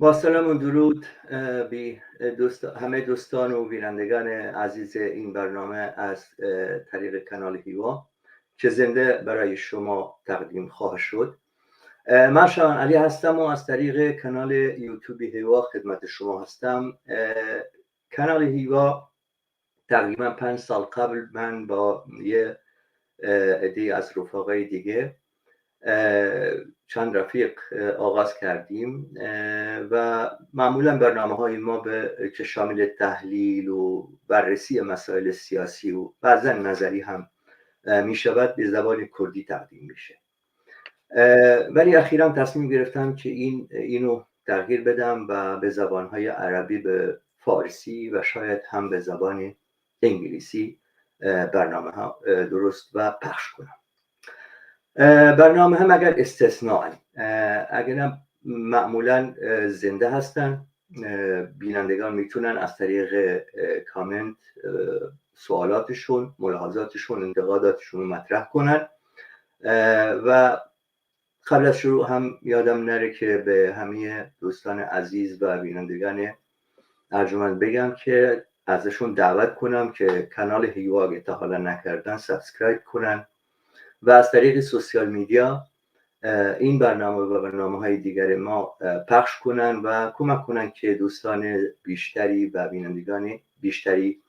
با سلام و درود به همه دوستان و بینندگان عزیز این برنامه از طریق کانال هیوا که زنده برای شما تقدیم خواهد شد. من شایان علی هستم و از طریق کانال یوتیوب هیوا خدمت شما هستم. کانال هیوا تقریبا 5 سال قبل من با یه عده از رفقای دیگه چند رفیق آغاز کردیم و معمولا برنامه‌های ما که شامل تحلیل و بررسی مسائل سیاسی و بعضا نظری هم می شود به زبان کردی تقدیم میشه، ولی اخیراً تصمیم گرفتم که اینو تغییر بدم و به زبانهای عربی، به فارسی و شاید هم به زبان انگلیسی برنامه ها درست و پخش کنم. برنامه هم اگر استثناء اگر معمولا زنده هستن، بینندگان میتونن از طریق کامنت سوالاتشون، ملاحظاتشون، انتقاداتشون رو مطرح کنن. و قبل از شروع هم یادم نره که به همه دوستان عزیز و بینندگان ارجمند بگم که ازشون دعوت کنم که کانال هیوا اگه تا حالا نکردن سابسکرایب کنن و از طریق سوشیال میدیا این برنامه و برنامه‌های دیگر ما پخش کنن و کمک کنن که دوستان بیشتری و بینندگان بیشتری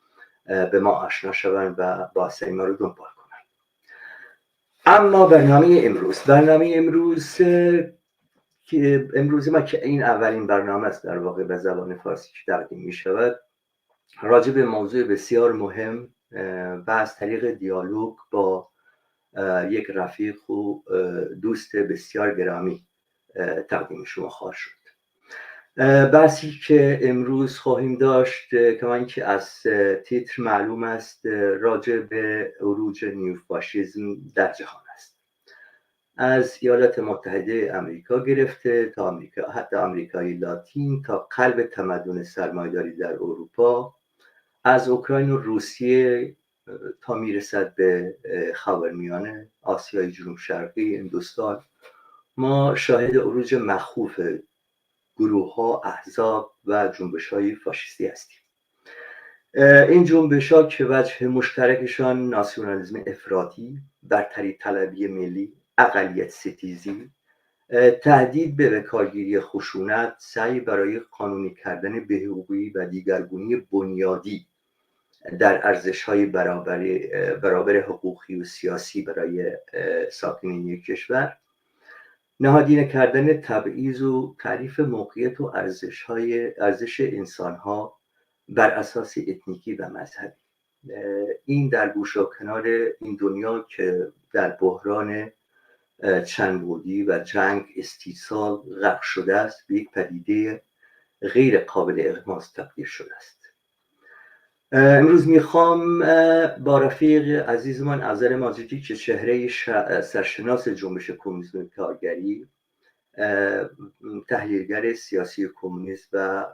به ما آشنا شوند و بحث‌های ما رو دنبال کنن. اما برنامه امروز ما که این اولین برنامه است در واقع به زبان فارسی که تقدیم می شود، راجع به موضوع بسیار مهم و از طریق دیالوگ با یک رفیق و دوست بسیار گرامی تقدیم شما خواهد شد. بحثی که امروز خواهیم داشت کمان که از تیتر معلوم است راجع به عروج نیوفاشیسم در جهان است، از ایالات متحده آمریکا گرفته تا آمریکا، حتی آمریکای لاتین تا قلب تمدن سرمایه‌داری در اروپا، از اوکراین و روسیه تا میرسد به خاورمیانه، آسیای جنوب شرقی، هندوستان. ما شاهد عروج مخوف گروه‌ها، احزاب و جنبش‌های فاشیستی هستیم. این جنبش‌ها که وجه مشترکشان ناسیونالیسم افراطی، برتری طلبی ملی، اقلیت ستیزی، تهدید به بکارگیری خشونت، سعی برای قانونی کردن به‌حقوقی و دیگرگونی بنیادی در ارزش‌های برابر حقوقی و سیاسی برای ساکنین یک کشور، نهادینه کردن تبعیض و تعریف موقعیت و ارزش انسان‌ها بر اساس اتنیکی و مذهبی. این در گوش و کنار این دنیا که در بحران چند بعدی و جنگ استیصال غرق شده است، به یک پدیده غیر قابل اغماس تبدیل شده است. امروز میخوام با رفیق عزیزمان اذر ماجدی که چهره سرشناس جنبش کمونیسم کارگری، تحلیلگر سیاسی کمونیست و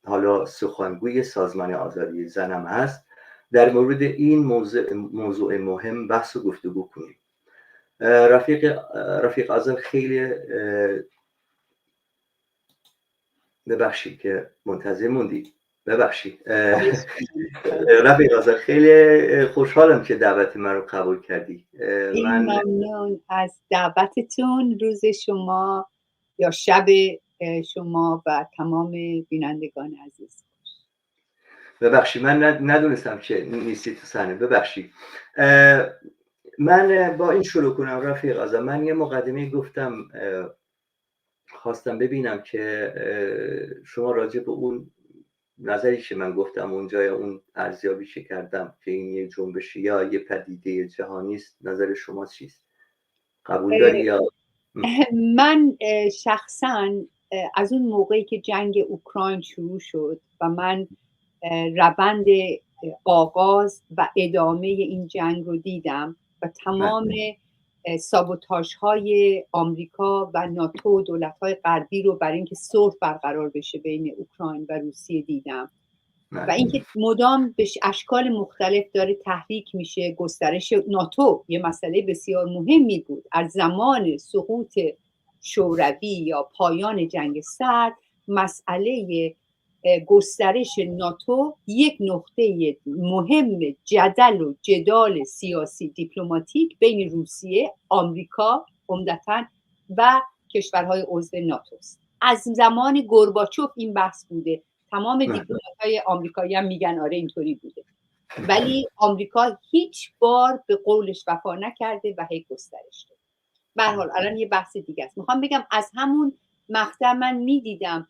حالا سخنگوی سازمان آزادی زنم هست، در مورد این موضوع مهم بحث و گفتگو کنیم. رفیق اذر خیلی ببخشید که منتظر موندی. ببخشید رفیق اذر، خیلی خوشحالم که دعوت من رو قبول کردی. من ممنون از دعوتتون. روز شما یا شب شما و تمام بینندگان عزیز. ببخشید من ندونستم که نیستی تو صحنه. ببخشید. من با این شروع کنم رفیق اذر. من یه مقدمه گفتم، خواستم ببینم که شما راجع به اون نظری که من گفتم اونجا یا اون ارزیابی که کردم که این یه جنبشی یا یه پدیده جهانی است، نظر شما چیست؟ قبول داری یا؟ من شخصا از اون موقعی که جنگ اوکراین شروع شد و من روند آغاز و ادامه این جنگ رو دیدم و تمام سابوتاژ های آمریکا و ناتو و دولت های غربی رو برای اینکه صلح برقرار بشه بین اوکراین و روسیه دیدم و اینکه مدام به اشکال مختلف داره تحریک میشه. گسترش ناتو یه مسئله بسیار مهمی بود. از زمان سقوط شوروی یا پایان جنگ سرد، مسئله گسترش ناتو یک نقطه مهم جدل و جدال سیاسی دیپلماتیک بین روسیه، آمریکا عمدتاً و کشورهای عضو ناتو است. از زمان گورباچوف این بحث بوده. تمام دیپلمات‌های آمریکایی هم میگن آره اینطوری بوده، ولی آمریکا هیچ بار به قولش وفا نکرده و هی گسترش داده. به هر حال الان یه بحث دیگه است. میخوام بگم از همون مقطع من میدیدم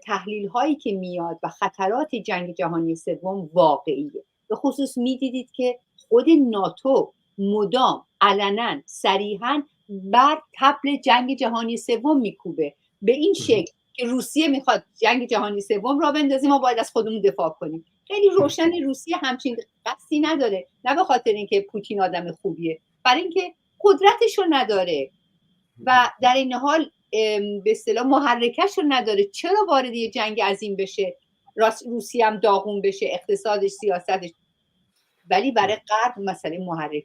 تحلیل هایی که میاد و خطرات جنگ جهانی سوم واقعیه. به خصوص میدیدید که خود ناتو مدام علنا صریحا بر طبل جنگ جهانی سوم میکوبه، به این شکل که روسیه میخواد جنگ جهانی سوم را بندازیم، ما باید از خودمون دفاع کنیم. خیلی روشن روسیه همچین قصدی نداره، نه به خاطر اینکه پوتین آدم خوبیه، برای اینکه قدرتشو نداره و در این حال به اصطلاح محرکش رو نداره. چرا وارد یه جنگ عظیم بشه، روسیه هم داغون بشه، اقتصادش، سیاستش. ولی برای غرب مسئله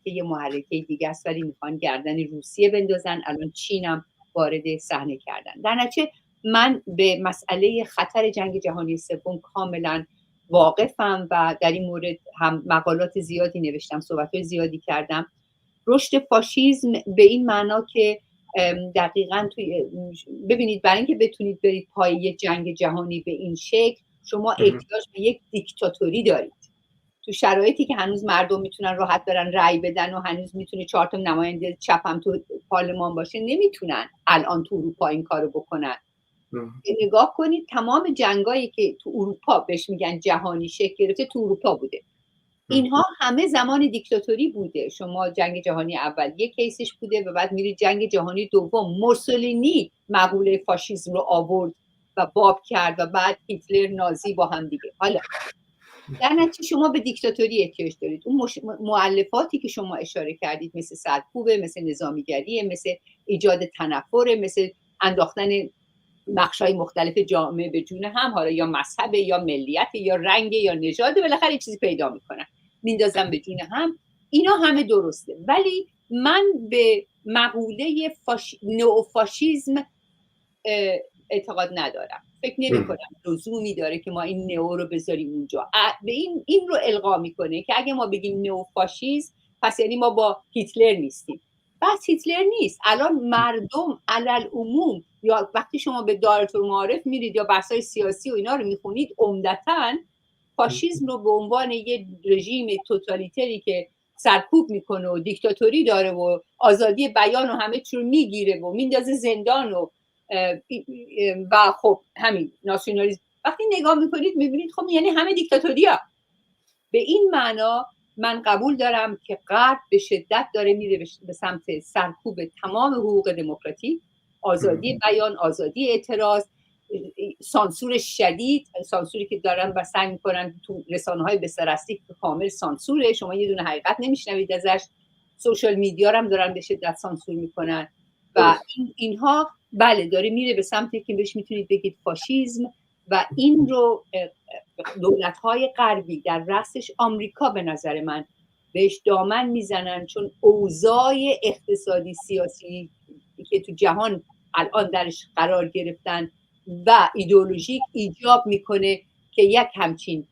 یه محرکه دیگه است، ولی میخوان گردن روسیه بندازن. الان چین هم وارد صحنه کردن. در نتیجه من به مسئله خطر جنگ جهانی سوم کاملا واقفم و در این مورد هم مقالات زیادی نوشتم، صحبت‌های زیادی کردم. رشد فاشیسم به این معنا که دقیقاً ببینید، برای اینکه بتونید برید پای جنگ جهانی به این شکل، شما احتیاج به یک دیکتاتوری دارید. تو شرایطی که هنوز مردم میتونن راحت برن رأی بدن و هنوز میتونه 4 تا نماینده چپ هم تو پارلمان باشه، نمیتونن الان تو اروپا این کارو بکنن. نگاه کنید تمام جنگایی که تو اروپا بهش میگن جهانی شکل گرفته، تو اروپا بوده. اینها همه زمان دیکتاتوری بوده. شما جنگ جهانی اول یک کیسش بوده و بعد میرید جنگ جهانی دوم، موسولینی مقوله فاشیسم رو آورد و باب کرد و بعد هیتلر، نازی با هم دیگه. حالا در نتیجه شما به دیکتاتوری احتیاج دارید. اون مؤلفاتی که شما اشاره کردید مثل سرکوبه، مثل نظامیگریه، مثل ایجاد تنفره، مثل انداختن بخش‌های مختلف جامعه به جون هم، حالا یا مذهب یا ملیت یا رنگ یا نژاد، بالاخره چیزی پیدا میکنن میندازن به جون هم. اینا همه درسته، ولی من به مقوله نئوفاشیسم اعتقاد ندارم. فکر نمی‌کنم لزومی داره که ما این نئو رو بذاریم اونجا. به این رو القا میکنه که اگه ما بگیم نئوفاشیسم پس یعنی ما با هیتلر نیستیم. بس هیتلر نیست. الان مردم علل عموم، یا وقتی شما به دارالمعارف میرید یا بحث‌های سیاسی و اینا رو میخونید، عمدتاً فاشیسم رو به عنوان یه رژیم توتالیتری که سرکوب میکنه و دیکتاتوری داره و آزادی بیان و همه چی رو میگیره و میندازه زندان و خب همین ناسیونالیسم، وقتی نگاه میکنید میبینید خب یعنی همه دیکتاتوری ها. به این معنا من قبول دارم که غرب به شدت داره میره به سمت سرکوب تمام حقوق دموکراتیک، آزادی بیان، آزادی اعتراض، سانسور شدید، سانسوری که دارن و سعی میکنن تو رسانه‌های بسترستی کامل سانسوره، شما یه دونه حقیقت نمیشنوید ازش. سوشال میدیا هم دارن به شدت سانسور میکنن و اینها بله داره میره به سمتی که بهش میتونید بگید فاشیسم. و این رو دولت‌های غربی در رأسش آمریکا به نظر من بهش دامن میزنن، چون اوضاع اقتصادی سیاسی که تو جهان الان درش قرار گرفتن و ایدئولوژیک ایجاب میکنه که یک همچین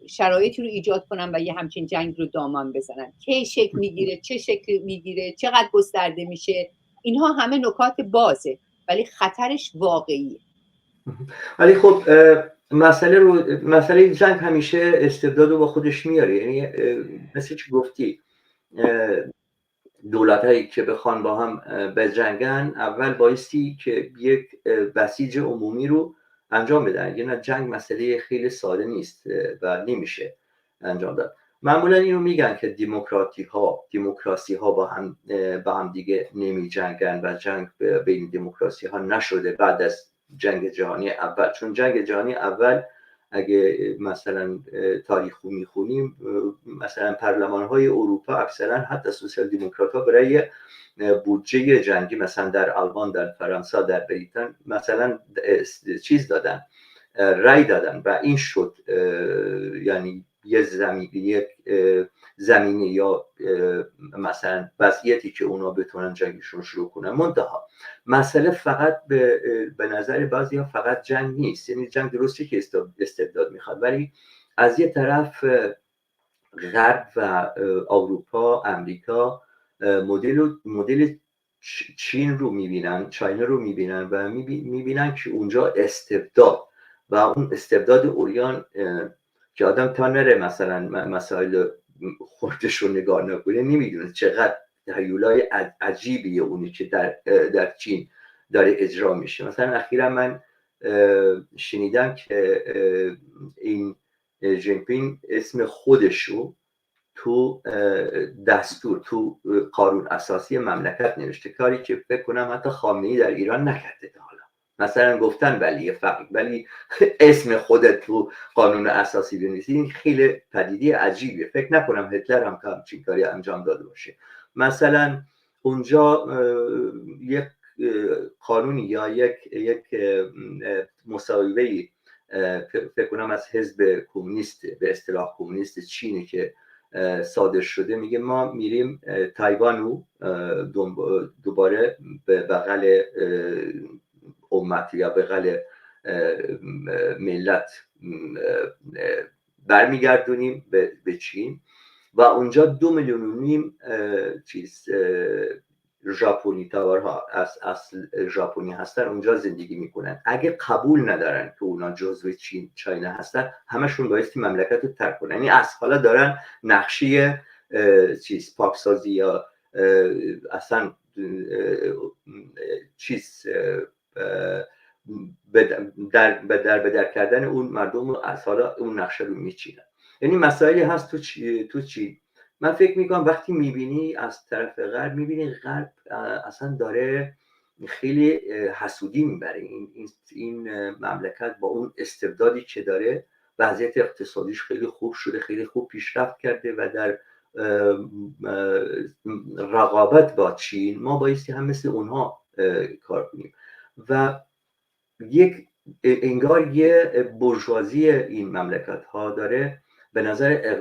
شرایطی رو ایجاد کنن و یه همچین جنگ رو دامن بزنن. کی شکل میگیره، چه شکل میگیره، چقدر گسترده میشه، اینها همه نکات بازه ولی خطرش واقعیه. ولی خب مسئله جنگ همیشه استبداد رو با خودش میاره. یعنی مثل چی گفتی، دولت هایی که بخوان با هم بجنگن اول بایستی که یک بسیج عمومی رو انجام بدن. یعنی جنگ مسئله خیلی ساده نیست و نمیشه انجام داد. معمولا اینو میگن که دموکراسی ها با هم دیگه نمی جنگن و جنگ بین دموکراسی ها نشده بعد از جنگ جهانی اول. چون جنگ جهانی اول اگه مثلا تاریخ رو میخونیم، مثلا پارلمان های اروپا اکثرا حتی سوسیال دموکرات ها برای بودجه جنگی مثلا در آلمان، در فرانسه، در بریتانیا مثلا چیز دادن، رای دادن و این شد. یعنی یک زمینی یا مثلا وضعیتی که اونا بتونن جنگشون شروع کنن. منتها مسئله فقط به نظر بعضی ها فقط جنگ نیست. یعنی جنگ درسته که استبداد میخواد، ولی از یه طرف غرب و اروپا، امریکا مدل چین رو میبینن، چاینا رو میبینن و میبینن که اونجا استبداد و اون استبداد اوریان که آدم تا نره مثلا مسائل خودش رو نگاه نکنه نمیدونه چقدر تحولای عجیبیه اونی که در چین داره اجرا میشه. مثلا اخیرا من شنیدم که این جینپینگ اسم خودشو تو دستور، تو قانون اساسی مملکت نوشته، کاری که فکر کنم حتی خامنه‌ای در ایران نکرده تا حالا. مثلا گفتن ولی فقط ولی اسم خودت تو قانون اساسی بنویسی، این خیلی پدیده عجیبیه. فکر نکنم هتلر هم همچین کاری انجام داده باشه. مثلا اونجا یک قانونی یا یک مصاحبه‌ای فکر کنم از حزب کمونیست، به اصطلاح کمونیست چینی که صادر شده، میگه ما میریم تایوان رو دوباره به بغل امت یا بغل ملت برمیگردونیم به چین و اونجا 2.5 میلیون چیز ژاپنی تبارها از اصل ژاپنی هستن اونجا زندگی میکنن. اگه قبول ندارن که اونا جزو چاینا هستن، همشون بایستی مملکت رو ترک کنن. یعنی از حالا دارن نقشه پاکسازی یا اصلا بدر کردن اون مردم رو از حالا اون نقشه رو میچینن. یعنی مسائلی هست تو چین. من فکر میکنم وقتی میبینی از طرف غرب، میبینی غرب اصلا داره خیلی حسودی میبره این مملکت با اون استبدادی که داره. وضعیت اقتصادیش خیلی خوب شده، خیلی خوب پیشرفت کرده و در رقابت با چین ما بایستی هم مثل اونها کار کنیم و انگار یه برجوازی این مملکت ها داره به نظر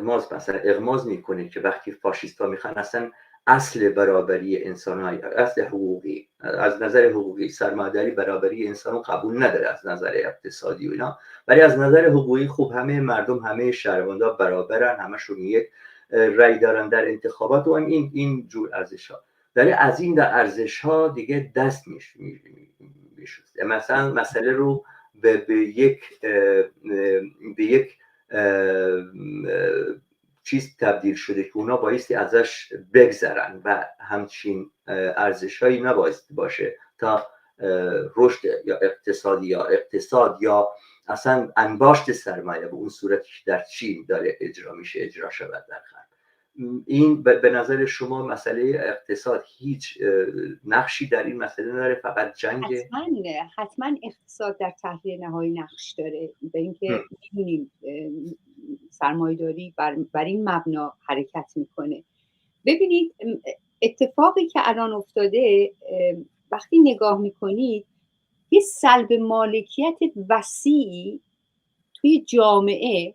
اغماض میکنه که وقتی فاشیستا میخوان اصلا اصل برابری انسان های، اصل حقوقی، از نظر حقوقی سرمایه‌داری برابری انسان قبول نداره از نظر اقتصادی و اینا، ولی از نظر حقوقی خوب همه مردم، همه شهروندها برابرن، همشون یک رأی دارن در انتخابات و این جور ارزش ها داره. از این در ارزش ها دیگه دست میشوسته. مثلا مسئله رو به یک چیز تبدیل شده که اونا بایستی ازش بگذرن و همچین ارزش‌هایی نبایستی باشه تا رشد یا اقتصادی یا اقتصاد یا اصلا انباشت سرمایه به اون صورتی که در چین داره اجرا شود در غرب. این به نظر شما مسئله اقتصاد هیچ نقشی در این مسئله نداره، فقط جنگ؟ حتما اقتصاد در تحلیل نهایی نقش داره. به اینکه می‌دونیم سرمایه‌داری بر این مبنا حرکت میکنه. ببینید اتفاقی که الان افتاده، وقتی نگاه میکنید یه سلب مالکیت وسیعی توی جامعه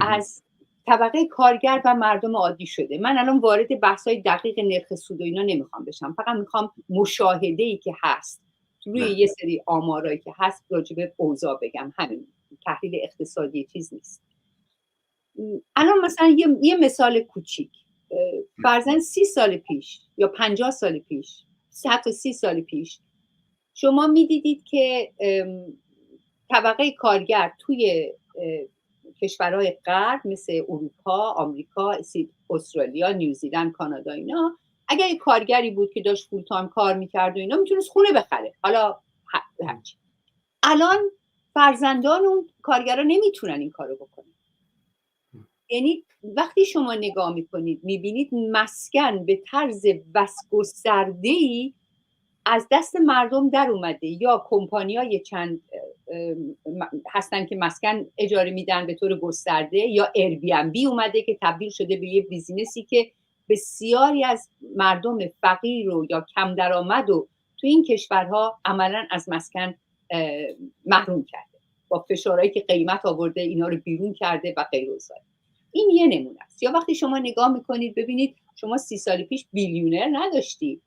از طبقه کارگر و مردم عادی شده. من الان وارد بحث‌های دقیق نرخ سود و اینا نمیخوام بشم، فقط میخوام مشاهده‌ای که هست روی یه سری آمارایی که هست راجع به اوضاع بگم. همین تحلیل اقتصادی چیز نیست. الان مثلا یه مثال کوچیک، فرضاً 30 سال پیش یا 50 سال پیش، حتی 30 سال پیش، شما میدیدید که طبقه کارگر توی کشورهای غرب مثل اروپا، آمریکا، استرالیا، نیوزیلند، کانادا، اینا، اگر یه کارگری بود که داشت فول تایم کار میکرد و اینا، میتونست خونه بخره. حالا همچین. الان فرزندان اون کارگرها نمیتونن این کارو بکنن. یعنی وقتی شما نگاه میکنید میبینید مسکن به طرز گسترده‌ای از دست مردم در اومده. یا کمپانی‌های چند هستن که مسکن اجاره میدن به طور گسترده، یا ایر بی ام بی اومده که تبدیل شده به یه بیزینسی که بسیاری از مردم فقیر و یا کم درآمد و تو این کشورها عملاً از مسکن محروم کرده، با فشارهایی که قیمت آورده اینا رو بیرون کرده و غیر و این یه نمونه است. یا وقتی شما نگاه میکنید ببینید شما 30 سال پیش بیلیونر نداشتید،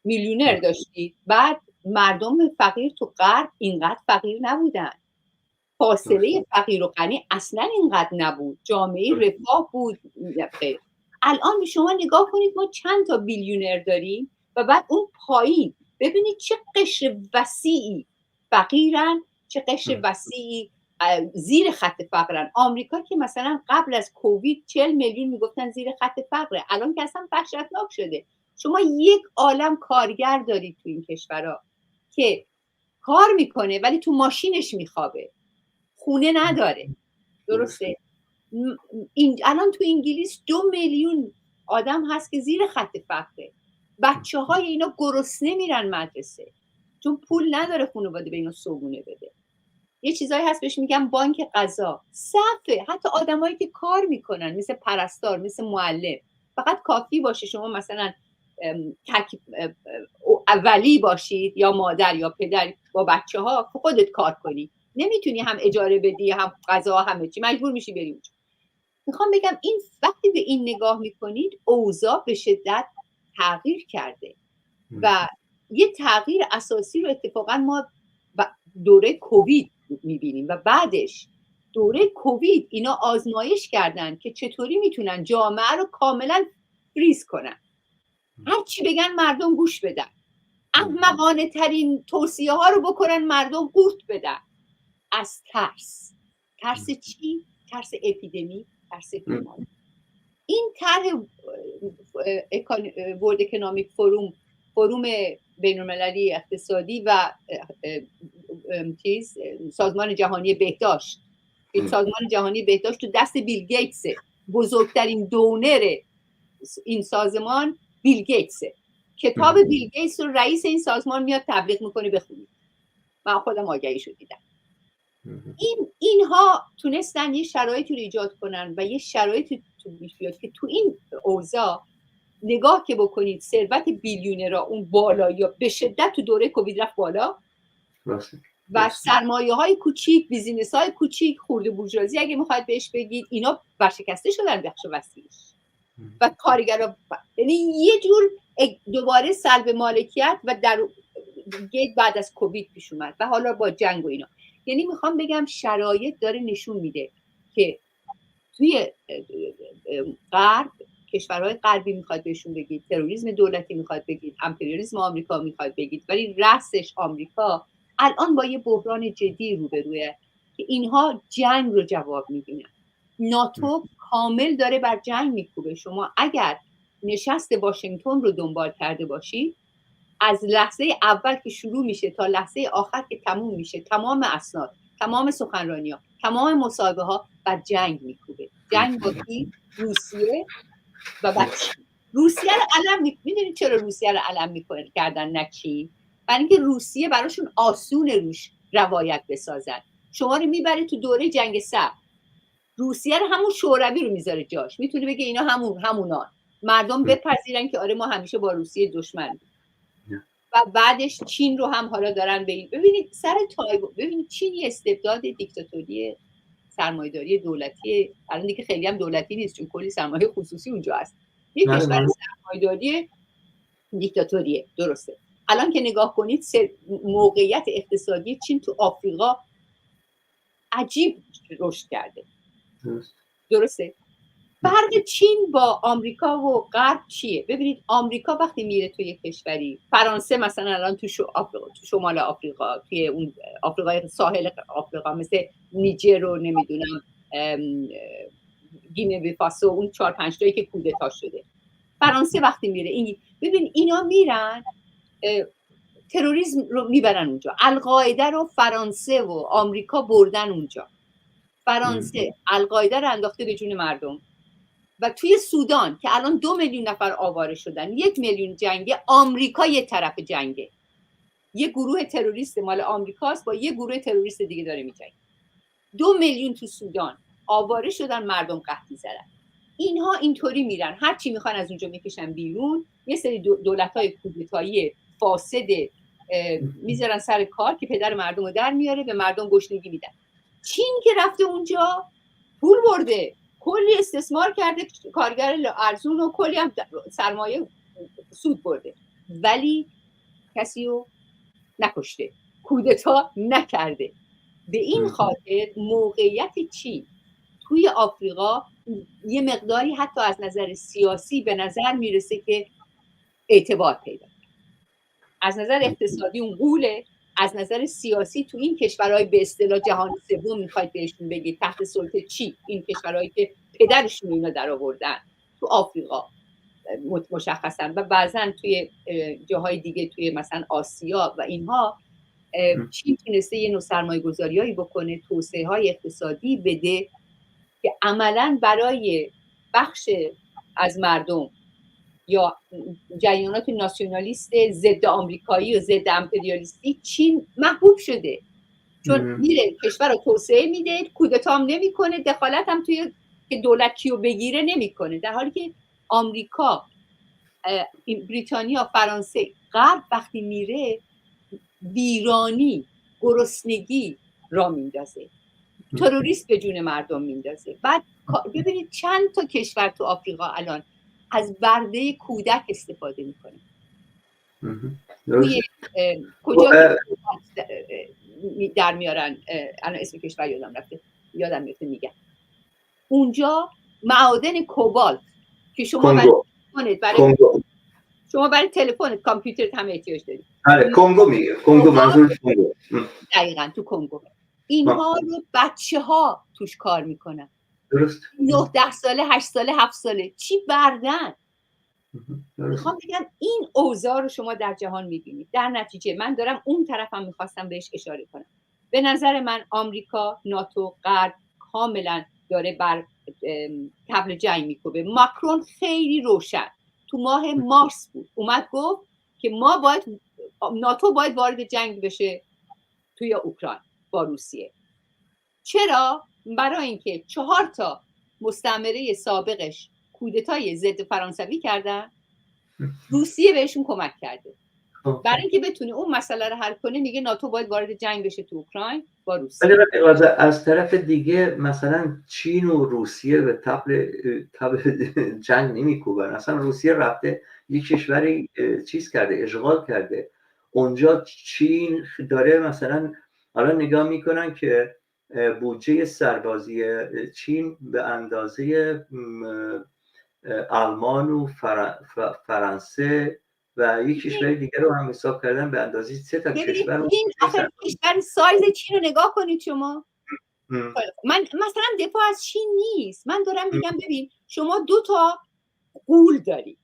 میلیونر داشتید، بعد مردم فقیر تو غرب اینقدر فقیر نبودن، فاصله فقیر و غنی اصلا اینقدر نبود، جامعه رفاه بود. الان شما نگاه کنید ما چند تا بیلیونر داریم و بعد اون پایین ببینید چه قشر وسیعی فقیرن، چه قشر وسیعی زیر خط فقرن. آمریکا که مثلا قبل از کووید 40 میلیون میگفتن زیر خط فقره، الان که اصلا وحشتناک شده. شما یک عالم کارگر دارید تو این کشورها که کار میکنه ولی تو ماشینش میخوابه، خونه نداره. درسته؟ الان تو انگلیس 2 میلیون آدم هست که زیر خط فقره. بچه های اینا گرسنه میرن مدرسه چون پول نداره خانواده به اینا صبحونه بده. یه چیزایی هست بهش میگن بانک غذا، صفه. حتی آدمایی که کار میکنن مثل پرستار، مثل معلم، فقط کافی باشه شما مثلا اولی باشید یا مادر یا پدر با بچه ها خودت کار کنی، نمیتونی هم اجاره بدی هم غذا همه چی، مجبور میشی بری اونجا. میخوام بگم این وقتی به این نگاه میکنید اوضاع به شدت تغییر کرده و یه تغییر اساسی رو اتفاقا ما دوره کووید میبینیم و بعدش دوره کووید اینا آزمایش کردن که چطوری میتونن جامعه رو کاملا فریز کنن، هر چی بگن مردم گوش بدن، احمقانه ترین توصیه ها رو بکنن مردم قورت بدن از ترس. ترس چی؟ ترس اپیدمی، ترس بیماری. این طرح ورلد اکونومیک فروم بین‌المللی اقتصادی و سازمان جهانی بهداشت، سازمان جهانی بهداشت تو دست بیل گیتسه، بزرگترین دونر این سازمان بیل گیتسه. کتاب بیل گیتس رو رئیس این سازمان میاد تبلیغ میکنه بخونید. من خودم آگهی شو دیدم. اینها تونستن یه شرایطی رو ایجاد کنن و یه شرایطی تو بیاد که تو این اوضاع نگاه که بکنید ثروت بیلیونرها اون بالا یا به شدت تو دوره کووید رفت بالا و سرمایه های کوچیک، بیزینس های کوچیک، خرده بورژوازی اگه میخواید بهش بگید، اینا ورشکسته شدن بخش وسیعش و کارگرها، یعنی یه جور دوباره سلب مالکیت و در بعد از کووید پیش اومد و حالا با جنگ و اینا. یعنی میخوام بگم شرایط داره نشون میده که توی غرب، کشورهای غربی میخواد بهشون بگید، تروریسم دولتی میخواد بگید، امپریالیسم آمریکا میخواد بگید، ولی رأسش آمریکا الان با یه بحران جدی روبروه که اینها جنگ رو جواب میبینن. ناتو کامل داره بر جنگ میکوبه. شما اگر نشست واشنگتن رو دنبال کرده باشید، از لحظه اول که شروع میشه تا لحظه آخر که تموم میشه، تمام اسناد، تمام سخنرانی‌ها، تمام مصاحبه ها بر جنگ میکوبه. جنگ با کی؟ روسیه و بعد روسیه رو علم میدونید چرا روسیه رو علم میکنه کردن نه چین؟ برای اینکه روسیه براشون آسونه روش روایت بسازن. شما رو میبره تو دوره جنگ سرد، روسیه رو همون شوروی رو میذاره جاش، میتونه بگه اینا همونان، مردم بپذیرن که آره ما همیشه با روسیه دشمن. و بعدش چین رو هم حالا دارن ببینید سر تایوان. ببینید چین یه استبداد دیکتاتوری سرمایه‌داری دولتی، الان دیگه خیلی هم دولتی نیست چون کلی سرمایه خصوصی اونجا هست، یه کشور سرمایه‌داری دیکتاتوریه. درسته. الان که نگاه کنید موقعیت اقتصادی چین تو آفریقا عجیب رشد کرده. درسته. فرق چین با آمریکا و غرب چیه؟ ببینید آمریکا وقتی میره توی کشوری، فرانسه مثلا الان تو شمال آفریقا، توی اون آفریقای ساحل آفریقا مثل نیجر رو نمیدونم گینه بیفاسو، اون 4-5 تایی که کودتا شده، فرانسه وقتی میره ببین اینا میرن تروریسم رو میبرن اونجا. القاعده رو فرانسه و آمریکا بردن اونجا. فرانسه القاعده رو انداخته به جون مردم. و توی سودان که الان 2 میلیون نفر آواره شدن، 1 میلیون جنگه، آمریکا یه طرف جنگه، یه گروه تروریست مال آمریکاست با یه گروه تروریست دیگه داره میجنگه. 2 میلیون تو سودان آواره شدن، مردم قحطی زدن. اینها اینطوری میرن، هر چی میخوان از اونجا میکشن بیرون. یه سری دولت‌های کودتایی فاسد میذارن سر کار که پدر مردم رو در میاره، به مردم گشنگی میدن. چین که رفته اونجا پول برده، کلی استثمار کرده کارگر ارزون و کلی هم سرمایه سود برده، ولی کسی رو نکشته، کودتا نکرده. به این خاطر موقعیت چین توی آفریقا یه مقداری حتی از نظر سیاسی به نظر میرسه که اعتبار پیدا. از نظر اقتصادی اون قوله، از نظر سیاسی تو این کشورهای به اصطلاح جهان سوم میخواید بهشون بگید تحت سلطه چی، این کشورهایی که پدرشون اینا در آوردن تو آفریقا مشخصا و بعضا توی جاهای دیگه توی مثلا آسیا و اینها، چین تونسته یه نوع سرمایه گذاریایی بکنه، توسعه های اقتصادی بده که عملا برای بخش از مردم یا جریانات ناسیونالیست ضد آمریکایی و ضد امپریالیستی چین محبوب شده، چون میره کشور رو توسعه میده، کودتا هم نمیکنه، دخالت هم توی که دولت کیو بگیره نمیکنه، در حالی که آمریکا، بریتانیا، فرانسه، غرب وقتی میره ویرانی، گرسنگی را میندازه، تروریست به جون مردم میندازه. بعد ببینید چند تا کشور تو آفریقا الان از برده کودک استفاده میکنه. توی کجا در میارن، الان اسم کشور یادم رفته، یادم میفته میگم، اونجا معادن کوبالت که شما برای تلفنت کامپیوترت هم احتیاج دارید. آره کنگو میگه، کنگو منظور کنگو. دقیقاً تو کنگو اینها رو بچه‌ها توش کار میکنن. درست. 9-10 ساله، 8 ساله، 7 ساله، چی بردن. میخوام بگم این اوضاع رو شما در جهان میبینید. در نتیجه من دارم اون طرفم میخواستم بهش اشاره کنم. به نظر من آمریکا، ناتو، غرب کاملا داره بر طبل جنگ میکوبه. ماکرون خیلی روشن تو ماه مارس بود اومد گفت که ناتو باید وارد جنگ بشه توی اوکراین با روسیه. چرا؟ برای اینکه 4 تا مستعمره سابقش کودتای ضد فرانسوی کردن، روسیه بهشون کمک کرده. برای اینکه بتونه اون مسئله رو حل کنه میگه ناتو باید وارد جنگ بشه تو اوکراین با روسیه. ولی از طرف دیگه مثلا چین و روسیه به طبل جنگ نمیکوبن. اصلا روسیه رفته یک کشوری چیز کرده، اشغال کرده. اونجا چین داره مثلا الان نگاه میکنن که بودجه سربازی چین به اندازه آلمان و فرانسه و یک کشور دیگر رو هم حساب کردن به اندازه 3 تا کشور. این کشور سایز چین رو نگاه کنید شما. من مثلا دفاع از چین نیست، من دارم میگم ببین شما 2 تا غول داری.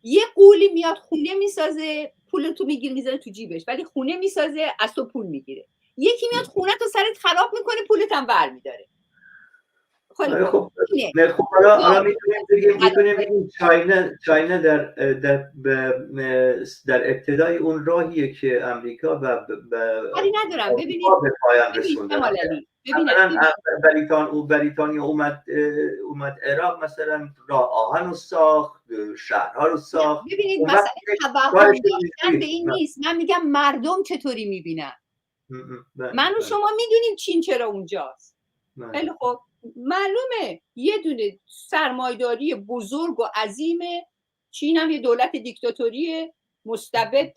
یه غولی میاد خونه میسازه، پول تو میذاره تو جیبش، ولی خونه میسازه از تو پول میگیره. یکی میاد خونه تو سرت خراب میکنه، پولت هم برمیداره. خب حالا میتونیم بگیم چاینا در ابتدای اون راهیه که امریکا کاری ندارم. ببینید به پایان رسونده. بریتانیا اومد عراق مثلا راه آهن رو ساخت، شهرها رو ساخت. ببینید مثلا توهم داشتن به این نیست، من میگم مردم چطوری میبینن. من و شما میدونیم چین چرا اونجاست. خیلی خب معلومه یه دونه سرمایه‌داری بزرگ و عظیمه. چین هم یه دولت دیکتاتوری مستبد،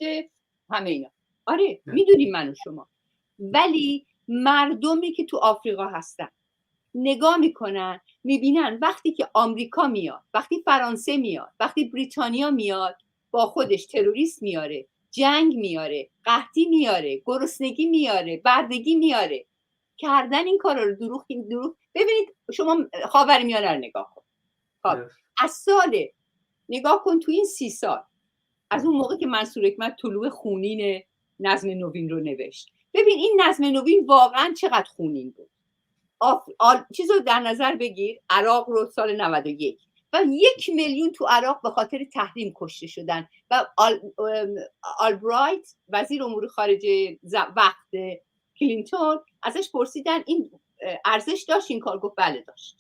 همه اینا. آره میدونیم من و شما. ولی مردمی که تو آفریقا هستن نگاه میکنن، میبینن وقتی که آمریکا میاد، وقتی فرانسه میاد، وقتی بریتانیا میاد، با خودش تروریست میاره، جنگ میاره، قحطی میاره، گرسنگی میاره، بردگی میاره. کردن این کارا رو دروغ. ببینید شما خاورمیانه رو نگاه کن. از سال نگاه کن تو این 30 سال، از اون موقع که منصور حکمت طلوع خونین نظم نوین رو نوشت، ببین این نظم نوین واقعا چقدر خونین بود. چیز رو در نظر بگیر، عراق رو سال 91 و 1 میلیون تو عراق به خاطر تحریم کشته شدن و آلبرایت وزیر امور خارجه وقت کلینتون ازش پرسیدن این ارزش داشت این کار؟ گفت بله داشت.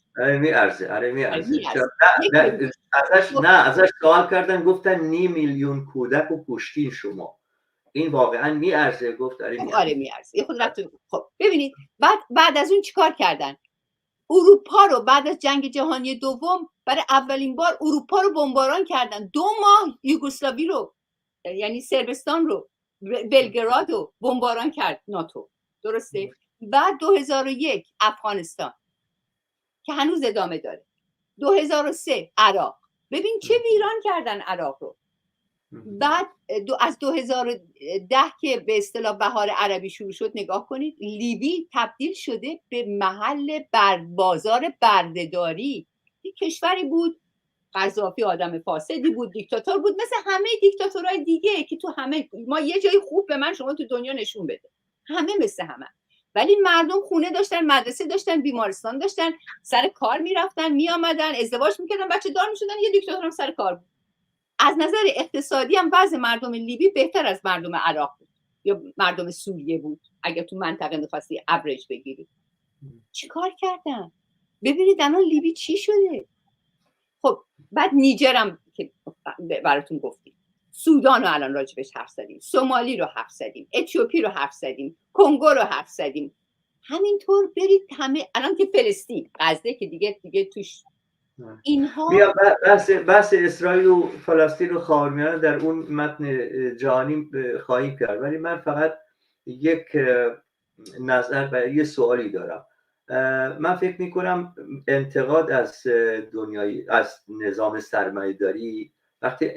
ازش سوال کردن، گفتن 9 میلیون کودک رو کشتین شما، این واقعا میارزه؟ گفت آره میارزه. آره میارزه. خب ببینید بعد از اون چیکار کردن؟ اروپا رو بعد از جنگ جهانی دوم برای اولین بار اروپا رو بمباران کردن. 2 ماه یوگسلاوی رو، یعنی صربستان رو، بلگراد رو بمباران کرد ناتو، درسته؟ بعد 2001 افغانستان که هنوز ادامه داره، 2003 عراق، ببین چه ویران کردن عراق رو. بعد از 2010 که به اصطلاح بهار عربی شروع شد نگاه کنید، لیبی تبدیل شده به محل بازار بردهداری. یک کشوری بود قذافی آدم فاسدی بود، دیکتاتور بود، مثل همه دیکتاتورهای دیگه که تو همه ما یه جای خوب به من شما تو دنیا نشون بده، همه مثل همه. ولی مردم خونه داشتن، مدرسه داشتن، بیمارستان داشتن، سر کار میرفتن میآمدن، ازدواج میکردن، بچه دار میشدن. یه دیکتاتور هم سر کار بود. از نظر اقتصادی هم وضع مردم لیبی بهتر از مردم عراق بود یا مردم سوریه بود اگه تو منطقه میخواستی ابرج بگیری. چیکار کردن؟ ببینید الان لیبی چی شده. خب بعد نیجرم که براتون گفتیم، سودان رو الان راجبش حرف زدیم، سومالی رو حرف زدیم، اتیوپی رو حرف زدیم، کنگو رو حرف زدیم. همینطور برید همه الان که فلسطین، غزه که دیگه توش اینها بحث اسرائیل و فلسطین و خاورمیانه در اون متن جهانی خواهیم کرد، ولی من فقط یک نظر و یه سوالی دارم. من فکر میکنم انتقاد از نظام سرمایه‌داری، وقتی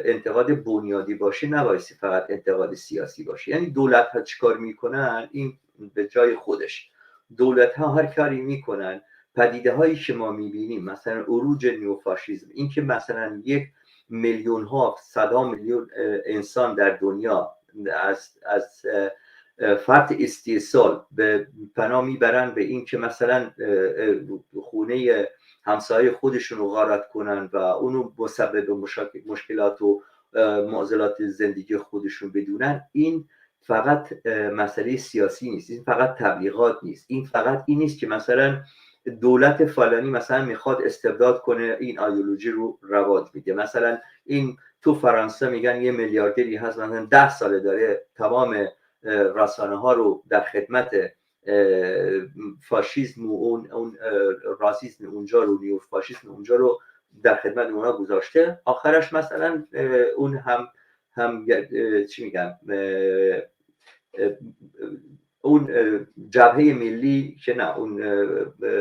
انتقاد بنیادی باشه نبایستی فقط انتقاد سیاسی باشه. یعنی دولت ها چیکار میکنن این به جای خودش، دولت ها هر کاری میکنن، پدیده هایی که ما میبینیم مثلا عروج نیوفاشیسم، این که مثلا 1 میلیون ها 100 میلیون انسان در دنیا از فرط استیصال به پناه میبرن به این که مثلا خونه همسایه خودشون رو غارت کنن و اونو مسبب مشکلات و معضلات زندگی خودشون بدونن. این فقط مسئله سیاسی نیست، این فقط تبلیغات نیست، این فقط این نیست که مثلا دولت فلانی مثلا میخواد استبداد کنه این ایدئولوژی رو رواج میده. مثلا این تو فرانسه میگن 1 میلیاردری هست مثلا 10 ساله داره تمام رسانه ها رو در خدمت فاشیسم و اون راسیسم اونجا رو، نیو فاشیسم اونجا رو در خدمت اونها گذاشته. آخرش مثلا اون هم چی میگم، اون جبهه ملی که نه، اون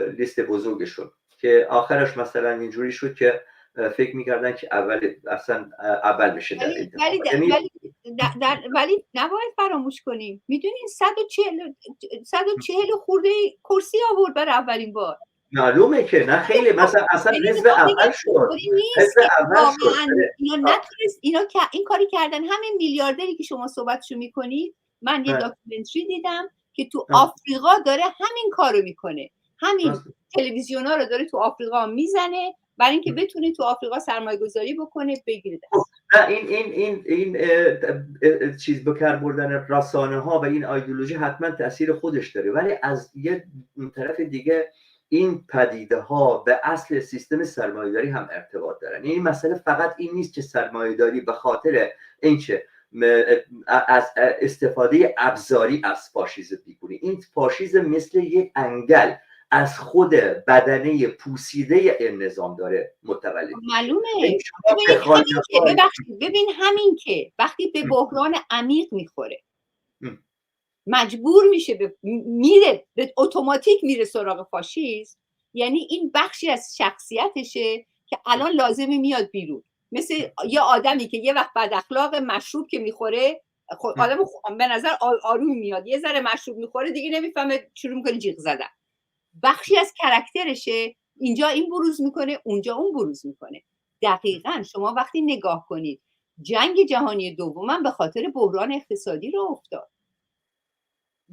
لیست بزرگشون که آخرش مثلا اینجوری شد که فکر میکردن که اول بشه در انتخابات. ولی نباید فراموش کنیم، میدونین 140 خورده کرسی آورد برای اولین بار. معلومه که نه خیلی، مثلا اصلا حزب اول شد. اینا که این کاری کردن، همین میلیاردری که شما صحبتشو میکنید، من یه داکیومنتری دیدم که تو آفریقا داره همین کارو میکنه، همین تلویزیونا رو داره تو آفریقا میزنه برای اینکه بتونه تو آفریقا سرمایه گذاری بکنه بگیره دست. نه این چیز بکر بردن رسانه ها و این ایدئولوژی حتما تاثیر خودش داره، ولی از یه طرف دیگه این پدیده ها به اصل سیستم سرمایه‌داری هم ارتباط دارن. این مسئله فقط این نیست که سرمایه‌داری به خاطر اینکه از استفاده ابزاری از فاشیسم می‌کنه. این فاشیسم مثل یک انگل از خود بدنه پوسیده این نظام داره متولد میشه. معلومه. ببین همین که وقتی به بحران عمیق میخوره مجبور میشه میره به اتوماتیک میره سراغ فاشیسم، یعنی این بخشی از شخصیتشه که الان لازمه میاد بیرون. مثل یه آدمی که یه وقت بد اخلاق، مشروب که میخوره آدم به نظر آروم میاد، یه ذره مشروب میخوره دیگه نمیفهمه، شروع میکنه جیغ زدن. بخشی از کاراکترشه، اینجا این بروز میکنه اونجا اون بروز میکنه. دقیقاً شما وقتی نگاه کنید جنگ جهانی دوم به خاطر بحران اقتصادی رو افتاد،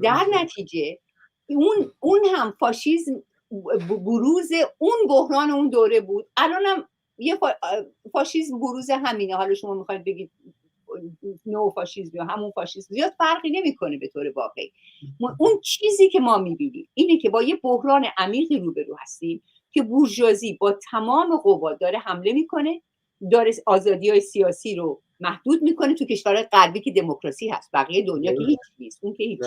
در نتیجه اون هم فاشیسم بروز اون بحران اون دوره بود. الان هم یه فاشیسم بروز همینه. حالا شما میخواید بگید نو فاشیسم یا همون فاشیسم، زیاد فرقی نمیکنه به طور واقعی. اون چیزی که ما میبینیم اینه که با یه بحران عمیقی روبرو هستیم که بورژوازی با تمام قوا داره حمله میکنه، داره آزادی‌های سیاسی رو محدود میکنه. تو کشورهای غربی که دموکراسی هست، بقیه دنیا که هیچ نیست، اون که هیچ.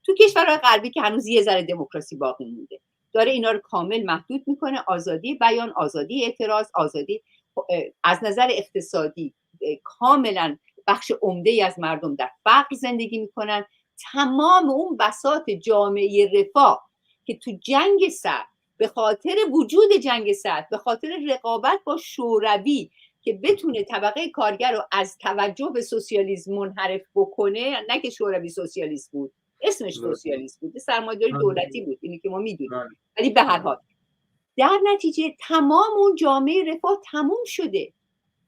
تو کشورهای غربی که هنوز یه ذره دموکراسی باقی مونده، داره اینا رو کامل محدود میکنه. آزادی بیان، آزادی اعتراض، آزادی از نظر اقتصادی کاملا بخش عمده از مردم در فقر زندگی میکنن. تمام اون بساط جامعه رفاه که تو جنگ سرد به خاطر وجود جنگ سرد، به خاطر رقابت با شوروی که بتونه طبقه کارگر رو از توجه به سوسیالیسم منحرف بکنه، نه که شوروی سوسیالیست بود، اسمش سوسیالیست بود، سرمایه‌داری دولتی بود، اینی که ما میدونیم، ولی به هر حال در نتیجه تمام اون جامعه رفاه تموم شده.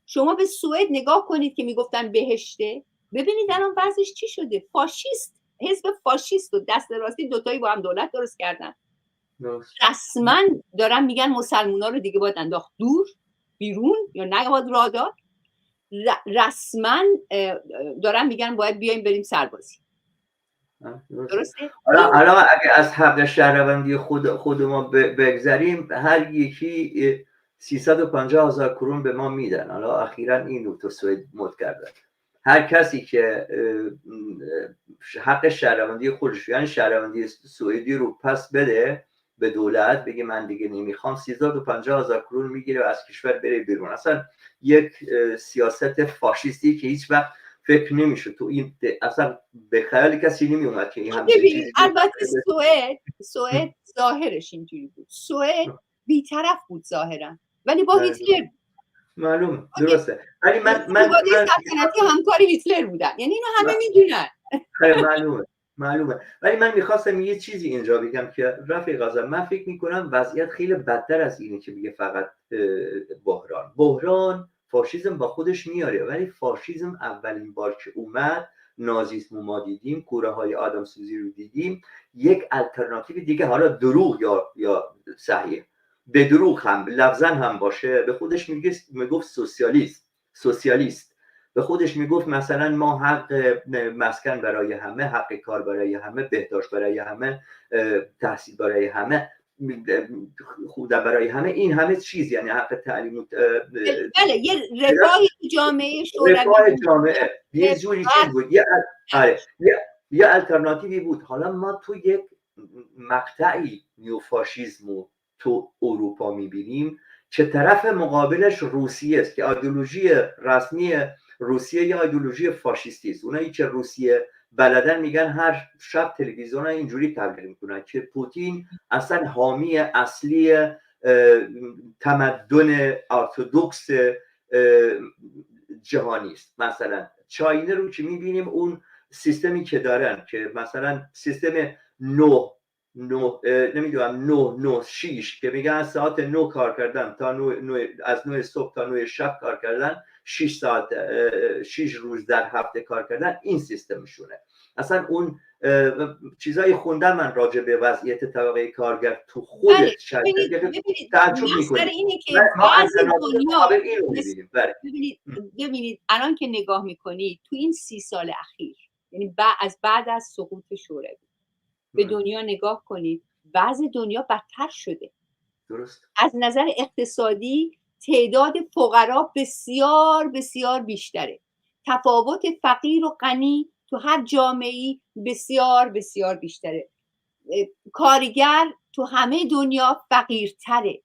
شما به سوئد نگاه کنید که میگفتن بهشته، ببینید الان وضعش چی شده. فاشیست، حزب فاشیست و دست راستی دوتایی با هم دولت درست کردن. رسما دارن میگن مسلمونا رو دیگه باید انداخت دور، بیرون، یا نباید راه داد. رسما دارن میگن باید بیایم بریم سربازی. درسته؟ حالا اگه از حق شهروندی خود ما بگذاریم، هر یکی 350,000 کرون به ما میدن. حالا اخیراً این رو تو سوئد مد کردن. هر کسی که حق شهروندی خودش، یعنی شهروندی سوئدی رو پس بده به دولت، بگه من دیگه نمیخوام، 350,000 کرون میگیره و از کشور بره بیرون. اصلا یک سیاست فاشیستی که هیچ وقت فکر نمیشه تو این، اصلا به خیال کسی نمیومد که این همچین چیزی. البته سوئد ظاهرش اینجوری بود، سوئد بی‌طرف بود ظاهرا، ولی با هیتلر معلومه. درسته. ولی من سلطنتی همکاری هیتلر بودن، یعنی اینو همه میدونن. معلومه. ولی من میخواستم یه چیزی اینجا بگم که رفیق اعظم، من فکر میکنم وضعیت خیلی بدتر از اینه که بگه فقط بحران فاشیسم با خودش میاره، ولی فاشیسم اولین بار که اومد، نازیسم ما دیدیم، کوره های آدم سوزی رو دیدیم، یک الटरनेटिव دیگه، حالا دروغ یا صحیح، به دروغ هم لفظاً هم باشه، به خودش میگفت سوسیالیست، به خودش میگفت مثلا ما حق مسکن برای همه، حق کار برای همه، بهداشت برای همه، تحصیل برای همه، خودم برای همه، این همه چیز، یعنی حق تعلیم. بله، یه رفاه جامعه شوروی، رفاه جامعه یه جوری چیز بود، یه الटरनेटिवی بود. حالا ما تو یک مقطعی نیوفاشیسم تو اروپا میبینیم که طرف مقابلش روسیه است که ایدئولوژی رسمی روسیه یا ایدئولوژی فاشیستی است. اونایی که روسیه بلدن میگن هر شب تلویزیون اینجوری تبلیغ میکنن که پوتین اصلا حامی اصلی تمدن ارتدوکس جهانی است. مثلا چاینه رو که میبینیم، اون سیستمی که دارن که مثلا سیستم 9-9-6 که میگن از ساعت 9 کار کردن تا 9 از 9 صبح تا 9 شب کار کردن، 6 ساعت 6 روز در هفته کار کردن، این سیستمشونه. اصلا اون چیزای خوندن من راجع به وضعیت طبقه کارگر تو خود تعجب میکنم. اینه که ببینید الان که نگاه میکنید تو این 30 سال اخیر، یعنی بعد از سقوط شوروی به دنیا نگاه کنید، وضع دنیا بدتر شده. درست. از نظر اقتصادی تعداد فقرا بسیار بسیار بیشتره. تفاوت فقیر و غنی تو هر جامعه‌ای بسیار بسیار بیشتره. کارگر تو همه دنیا فقیرتره،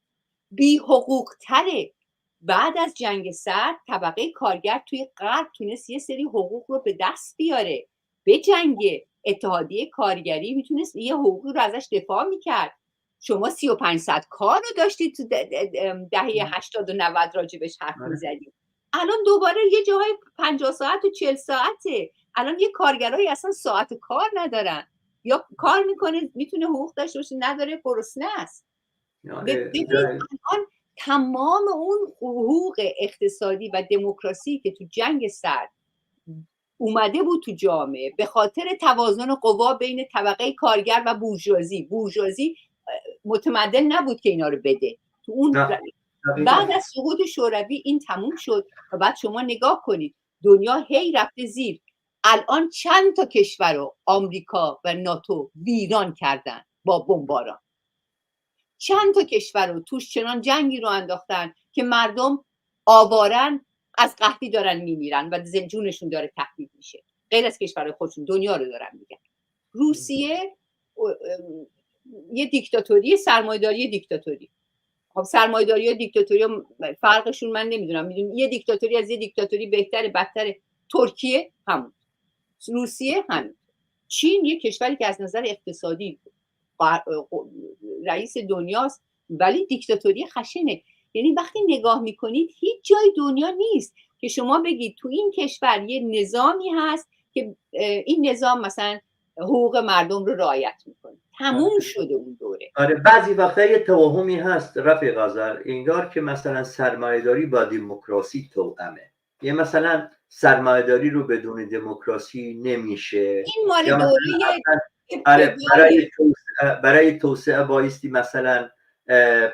بی حقوقتره. بعد از جنگ سرد طبقه کارگر توی غرب تونست یه سری حقوق رو به دست بیاره، به جنگ. اتحادیه کارگری میتونست یه حقوقی رو ازش دفاع میکرد. شما 35 ساعت کار رو داشتید تو دهه 80 و 90 راجبش حرف میزدید. الان دوباره یه جاهای 50 ساعت و 40 ساعته. الان یه کارگرایی اصلا ساعت کار ندارن، یا کار میکنه میتونه حقوق داشته باشه، نداره، گرسنه است. ببینید الان تمام اون حقوق اقتصادی و دموکراسی که تو جنگ سرد اومده بود تو جامعه به خاطر توازن قوا بین طبقه کارگر و بورژوازی متمدن نبود که اینا رو بده تو اون. بعد از سقوط شوروی این تموم شد و بعد شما نگاه کنید دنیا هی رفته زیر. الان چند تا کشور رو آمریکا و ناتو ویران کردن با بمباران، چند تا کشور رو توش چنان جنگی رو انداختن که مردم آوارن، از قحطی دارن میمیرن و جونشون داره تهدید میشه. غیر از کشور خودشون، دنیا رو دارن میگن. روسیه یه دیکتاتوری، سرمایه‌داری دیکتاتوری. خب سرمایه‌داری و دیکتاتوری فرقشون من نمیدونم. یه دیکتاتوری از یه دیکتاتوری بهتره بدتره؟ ترکیه همون، روسیه همون، چین یه کشوری که از نظر اقتصادی رئیس دنیاست ولی دیکتاتوری خشنه. یعنی وقتی نگاه میکنید هیچ جای دنیا نیست که شما بگید تو این کشور یه نظامی هست که این نظام مثلا حقوق مردم رو رعایت میکنه. تموم شده اون دوره. آره بعضی وقتا یه توهمی هست رفیق آذر، انگار که مثلا سرمایه‌داری با دموکراسی توأمه. یه مثلا سرمایه‌داری رو بدون دموکراسی نمیشه. این مال دوره آره برای توسعه بایستی مثلا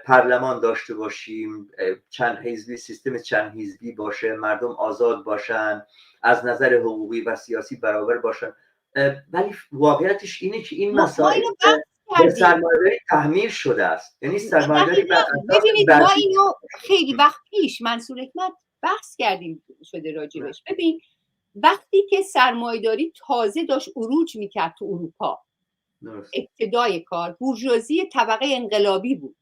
پارلمان داشته باشیم، چند حزبی، سیستم چند حزبی باشه، مردم آزاد باشن، از نظر حقوقی و سیاسی برابر باشن. ولی واقعیتش اینه که این مسائل به سرمایه‌داری تحمیل شده است. یعنی سرمایه‌داری ببینید ما اینو خیلی وقت پیش منصور حکمت بحث کردیم شده راجبش. ببین وقتی که سرمایه‌داری تازه داشت عروج میکرد تو اروپا، ابتدای کار بورژوازی طبقه انقلابی بود،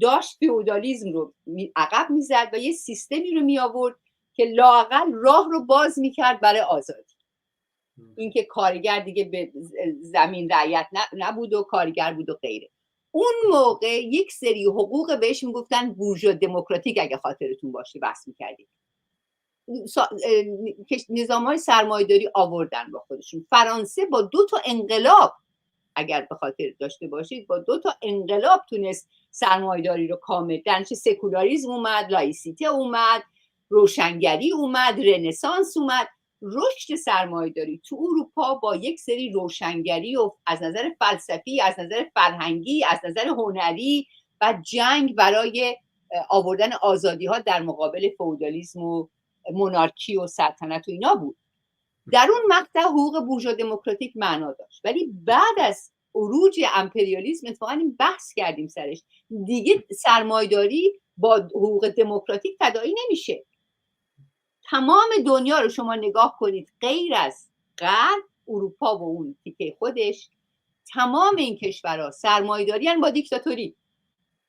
داشت فئودالیسم رو عقب میزد و یه سیستمی رو می آورد که لااقل راه رو باز میکرد برای آزادی. اینکه کارگر دیگه به زمین رعیت نبود و کارگر بود و غیره. اون موقع یک سری حقوق بهش میگفتن بورژوا دموکراتیک، اگه خاطرتون باشه بحث میکردیم. نظام‌های سرمایه‌داری آوردن با خودشون. فرانسه با 2 تا انقلاب، اگر به خاطر داشته باشید، با 2 تا انقلاب تونست سرمایه‌داری رو کامل، درنچه سکولاریسم اومد، لایسیته اومد، روشنگری اومد، رنسانس اومد. رشد سرمایه‌داری تو اروپا با یک سری روشنگری و از نظر فلسفی، از نظر فرهنگی، از نظر هنری و جنگ برای آوردن آزادی‌ها در مقابل فئودالیسم و مونارکی و سلطنت و اینا بود. در اون مقطع حقوق بورژوا دموکراتیک معنا داشت، ولی بعد از عروج امپریالیسم اتفاقا این بحث کردیم سرش، دیگه سرمایه‌داری با حقوق دموکراتیک تداعی نمیشه. تمام دنیا رو شما نگاه کنید غیر از غرب، اروپا و اون تیکه خودش، تمام این کشورها سرمایه‌داری با دیکتاتوری.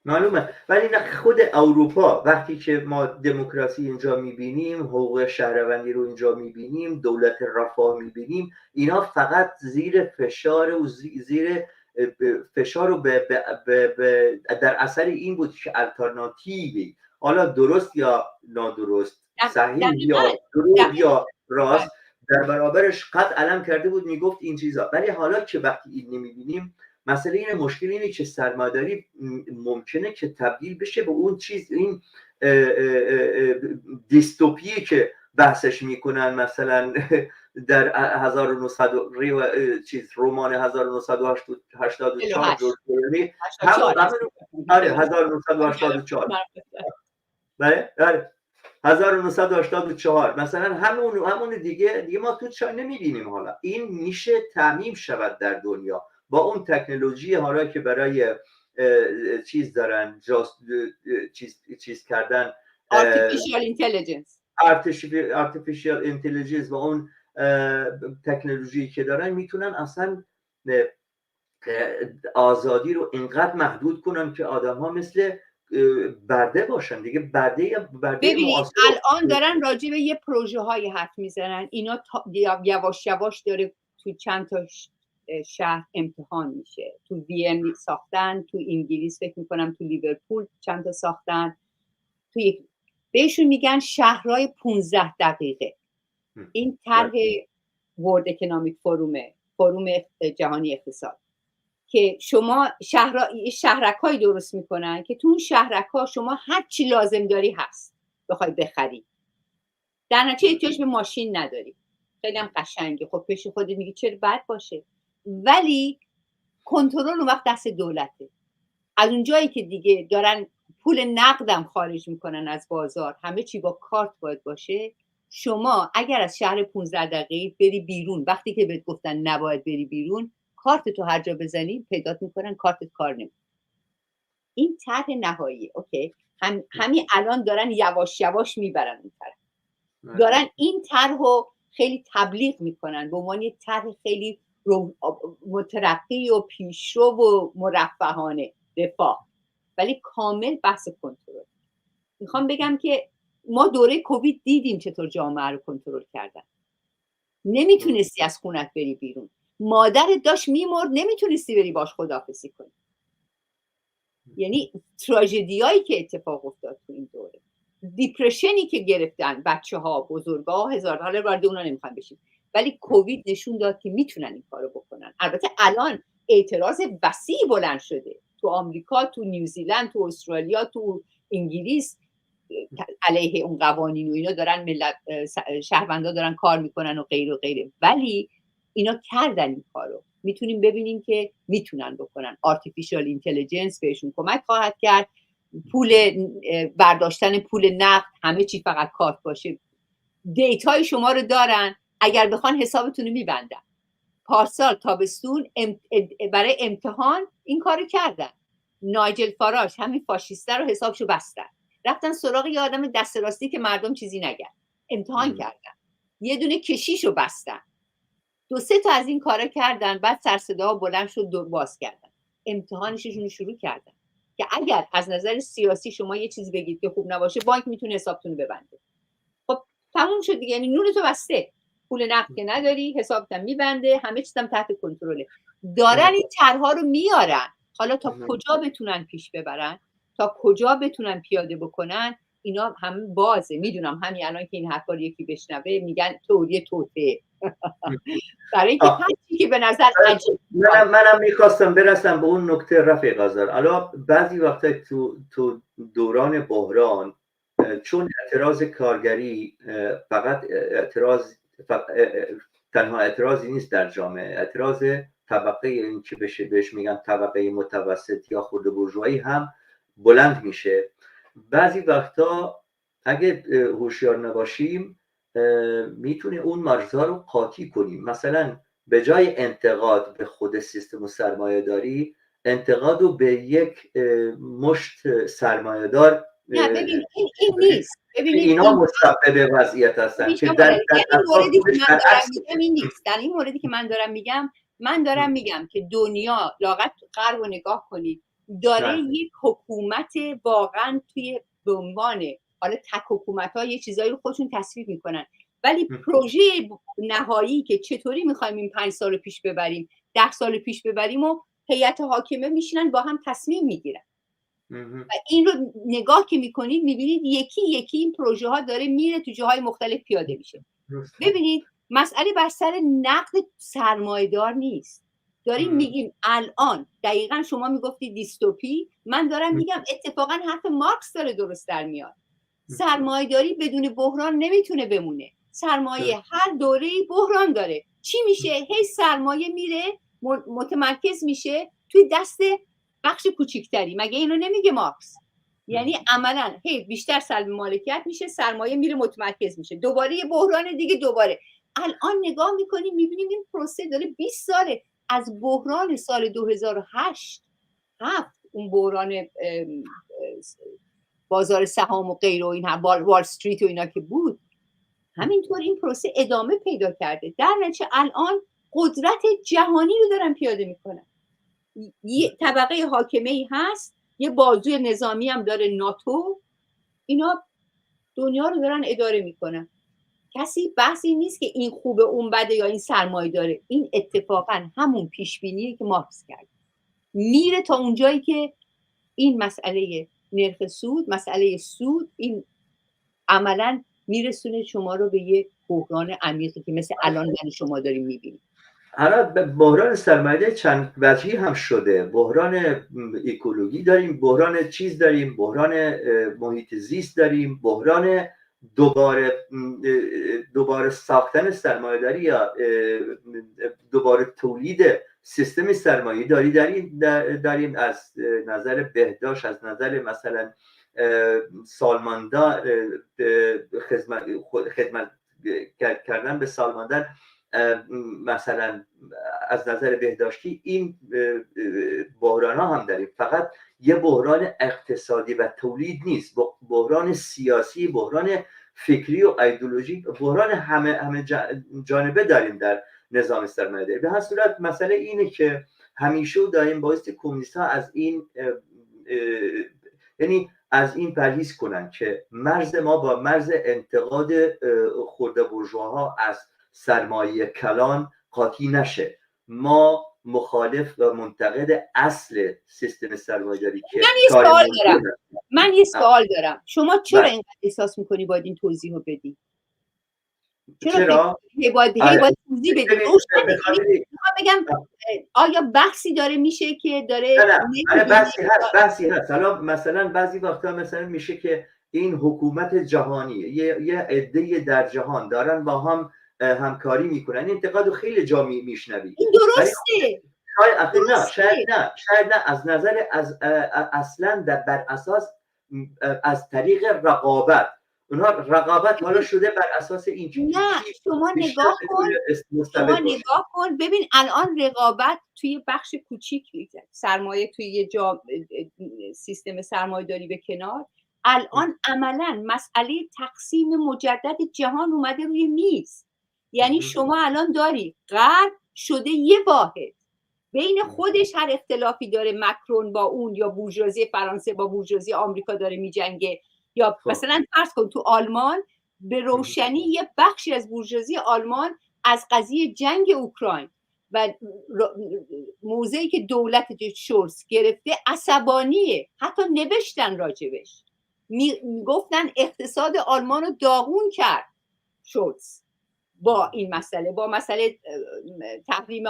معلومه. ولی نه خود اروپا وقتی که ما دموکراسی اینجا میبینیم، حقوق شهروندی رو اینجا میبینیم، دولت رفاه میبینیم، اینا فقط زیر فشار و زیر فشار رو در اثر این بود که الटरनेटिवی، حالا درست یا نادرست، صحیح یا دروغ یا راست، در برابرش قد علم کرده بود میگفت این چیزا. ولی حالا که وقتی این نمیبینیم، مسئله اینه، مشکل اینه که سرمایه‌داری ممکنه که تبدیل بشه به اون چیز، این دیستوپیه که بحثش میکنن مثلا در 1900 رمان 1984 جورج اورول، همون 1984 بله 1984 مثلا همون دیگه ما تو چا نمیبینیم. حالا این میشه تعمیم شود در دنیا با اون تکنولوژی حالا که برای چیز دارن، چیز کردن، artificial intelligence و اون تکنولوژی که دارن، میتونن اصلا آزادی رو اینقدر محدود کنن که آدم ها مثل برده باشن دیگه. برده ببینید الان دارن راجع به یه پروژه های حرف میزنن، اینا یواش یواش داره تو چند تا شهر امتحان میشه. تو وین ساختن، تو انگلیس فکر میکنم تو لیورپول چند تا ساختن، تو بهشون میگن شهرهای 15 دقیقه. این طرح ورلد اکونومیک فروم جهانی اقتصاد که شما شهرک‌هایی درست میکنن که تو اون شهرک‌ها شما هر چی لازم داری هست بخوای بخری، در نتیجه احتیاج به ماشین نداری. خیلی هم قشنگه. خب پیش خودت میگی چرا بد باشه، ولی کنترل اون وقت دست دولته. از اون جایی که دیگه دارن پول نقدم خارج میکنن از بازار، همه چی با کارت باید باشه. شما اگر از شهر 15 دقیقه بری بیرون، وقتی که بهت گفتن نباید بری بیرون، کارت تو هر جا بزنی پیدات میکنن کارتت کار نمیکنه. این طرح نهایی. اوکی، همین الان دارن یواش یواش میبرن اون طرح، دارن این طرحو خیلی تبلیغ میکنن به عنوان یک طرح خیلی مترقی و پیشرو و مرفهانه رفاه، ولی کامل بحث کنترل. میخوام بگم که ما دوره کووید دیدیم چطور جامعه رو کنترل کردن. نمیتونستی از خونت بری بیرون، مادرت داشت میمرد، نمیتونستی بری باش خداحافظی کنی. یعنی تراژدیایی که اتفاق افتاد تو این دوره، دیپرشنی که گرفتن بچه ها، بزرگا ها، هزار حالا وارد اونا نمیخوام بشیم، ولی کووید نشون داد که میتونن این کارو بکنن. البته الان اعتراض وسیع بلند شده تو آمریکا، تو نیوزیلند، تو استرالیا، تو انگلیس علیه اون قوانین و اینا دارن، ملت شهروندا دارن کار میکنن و غیر و غیره، ولی اینا کردن این کارو. میتونیم ببینیم که میتونن بکنن. آرتفیشال اینتلیجنس بهشون کمک خواهد کرد. پول برداشتن پول نقد، همه چی فقط کارت باشه. دیتای شما رو دارن، اگر بخوان حسابتون رو میبندن. پارسال تابستون برای امتحان این کارو کردن. نایجل فاراج همین فاشیسته رو حسابشو بستن، رفتن سراغ یه آدم دست راستی که مردم چیزی نگن، امتحان کردن. یه دونه کشیشو بستن. 2-3 تا از این کارا کردن، بعد سر صدا بلند شد، دور باز کردن، امتحانشون رو شروع کردن که اگر از نظر سیاسی شما یه چیزی بگید که خوب نباشه، بانک میتونه حسابتون رو ببنده. خب تموم شد دیگه، یعنی نونتو بسته، پول نقد که نداری، حسابت هم میبنده، همه چیزم تحت کنترله. دارن این طرح‌ها رو میارن، حالا تا کجا بتونن پیش ببرن، تا کجا بتونن پیاده بکنن، اینا هم بازه. میدونم همین الان که این حرفا رو یکی بشنوه میگن تئوری توطئه. برای اینکه هرچی که به نظر عجیب، منم میخواستم برسم به اون نکته رفیق آذر. الان بعضی وقتا تو دوران بحران، چون اعتراض کارگری فقط تنها اعتراضی نیست در جامعه، اعتراض طبقه، این که بهش میگن طبقه متوسط یا خرد بورژوایی هم بلند میشه. بعضی وقتا اگه هوشیار نباشیم میتونه اون مرزها رو قاطی کنیم. مثلا به جای انتقاد به خود سیستم سرمایه داری، انتقاد رو به یک مشت سرمایه دار، نه ببین این نیست. ببینید اینا مسبب وضعیت هستن که در موردی که من دارم میگم این نیست. در این موردی که من دارم میگم که دنیا لاغت غرب رو نگاه کنید، داره یک حکومت واقعا توی به عنوان، حالا تک حکومت‌ها یه چیزایی رو خودشون تصویب میکنن، ولی پروژه نهایی که چطوری میخوایم این 5 سال پیش ببریم، 10 سال پیش ببریم و هیئت حاکمه میشینن با هم تصمیم میگیرن. و این رو نگاه که میکنید میبینید یکی یکی این پروژه ها داره میره تو جاهای مختلف پیاده میشه. ببینید مسئله بر سر نقد سرمایه‌دار نیست. داریم میگیم الان دقیقاً شما میگفتی دیستوپی، من دارم میگم اتفاقاً حرف مارکس داره درست در میاد. سرمایه‌داری بدون بحران نمیتونه بمونه. سرمایه هر دوره‌ای بحران داره. چی میشه؟ هی سرمایه میره متمرکز میشه توی دست بخش کوچیکتری. مگه اینو نمیگه مارکس؟ یعنی عملاً هی بیشتر سلب مالکیت میشه، سرمایه میره متمرکز میشه، دوباره یه بحران دیگه. دوباره الان نگاه میکنیم میبینیم این پروسه داره 20 ساله. از بحران سال 2008 اون بحران بازار سهام و غیر و این وال استریت و اینا که بود، همینطور این پروسه ادامه پیدا کرده. در نتیجه الان قدرت جهانی رو دارن پیاده میکنن. یه طبقه حاکمه ای هست، یه بازوی نظامی هم داره، ناتو، اینا دنیا رو دارن اداره میکنن. کسی بحثی نیست که این خوبه اون بده یا این سرمایه داره. این اتفاقا همون پیش بینیه که مارکس کرد، میره تا اونجایی که این مسئله نرخ سود، مسئله سود، این عملا میرسونه شما رو به یک بحران عمیقی که مثل الان شما داریم میبینید. حالا بحران سرمایه چند وجهی هم شده. بحران اکولوژی داریم، بحران چیز داریم، بحران محیط زیست داریم، بحران دوباره ساختن سرمایه داری یا دوباره تولید سیستم سرمایه داری داریم. از نظر بهداشت، از نظر مثلا سالماندار، خدمت کردن به سالماندار، مثلا از نظر بهداشتی این بحران ها هم داریم. فقط یه بحران اقتصادی و تولید نیست، بحران سیاسی، بحران فکری و ایدئولوژی، بحران همه جانبه داریم نظام سرمایه‌داری. به هر صورت مسئله اینه که همیشه دائم باعث کمونیست ها از این یعنی از این پرهیز کنن که مرز ما با مرز انتقاد خرده بورژواها از سرمایه کلان قاطی نشه. ما مخالف و منتقد اصل سیستم سرمایه‌داری که من یه سوال دارم. شما چرا اینقدر احساس میکنی باید این توضیح رو بدی؟ چرا باید توضیح بدی؟ بگم آیا بحثی داره میشه که داره نه بحثی هست. مثلا بعضی وقتا مثلا میشه که این حکومت جهانی یه عده در جهان دارن با هم همکاری میکنن. این انتقادو خیلی جا میشنوی. این درسته. شاید نه از نظر اصلا بر اساس از طریق رقابت. اونها رقابت حالا شده بر اساس این چیز. نه شما نگاه کن ببین الان رقابت توی بخش کوچیکی سرمایه توی یه سیستم سرمایه داری به کنار، الان عملا مسئله تقسیم مجدد جهان اومده روی میز. یعنی شما الان داری غرب شده یه واحد، بین خودش هر اختلافی داره، مکرون با اون یا بورژوازی فرانسه با بورژوازی آمریکا داره میجنگه، یا مثلا فرض کن تو آلمان به روشنی یه بخشی از بورژوازی آلمان از قضیه جنگ اوکراین و موضعی که دولت شولز گرفته عصبانیه. حتی نوشتن راجبش، گفتن اقتصاد آلمان رو داغون کرد شولز با این مسئله، با مسئله تحریم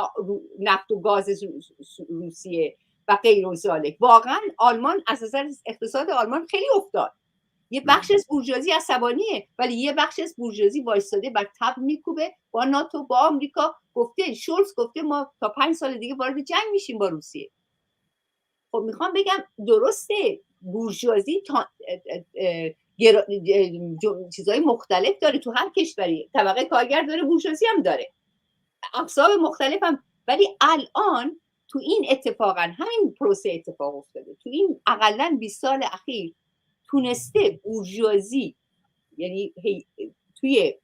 نفت و گاز روسیه و غیر و ذالک. واقعا آلمان از نظر اقتصاد آلمان خیلی افتاد. یه بخش از بورژوازی عصبانیه، ولی یه بخش از بورژوازی وایستاده بر تبل میکوبه با ناتو، با آمریکا. گفته شولز گفته ما تا 5 سال دیگه وارد جنگ میشیم با روسیه. خب میخوام بگم درسته بورژوازی چیزهای مختلف داره تو هر کشوری، طبقه کارگر داره، بورژوازی هم داره، اقسام مختلف هم. ولی الان تو این اتفاقا همین پروسه اتفاق افتاده. تو این اقلا 20 سال اخیر تونسته بورژوازی یعنی توی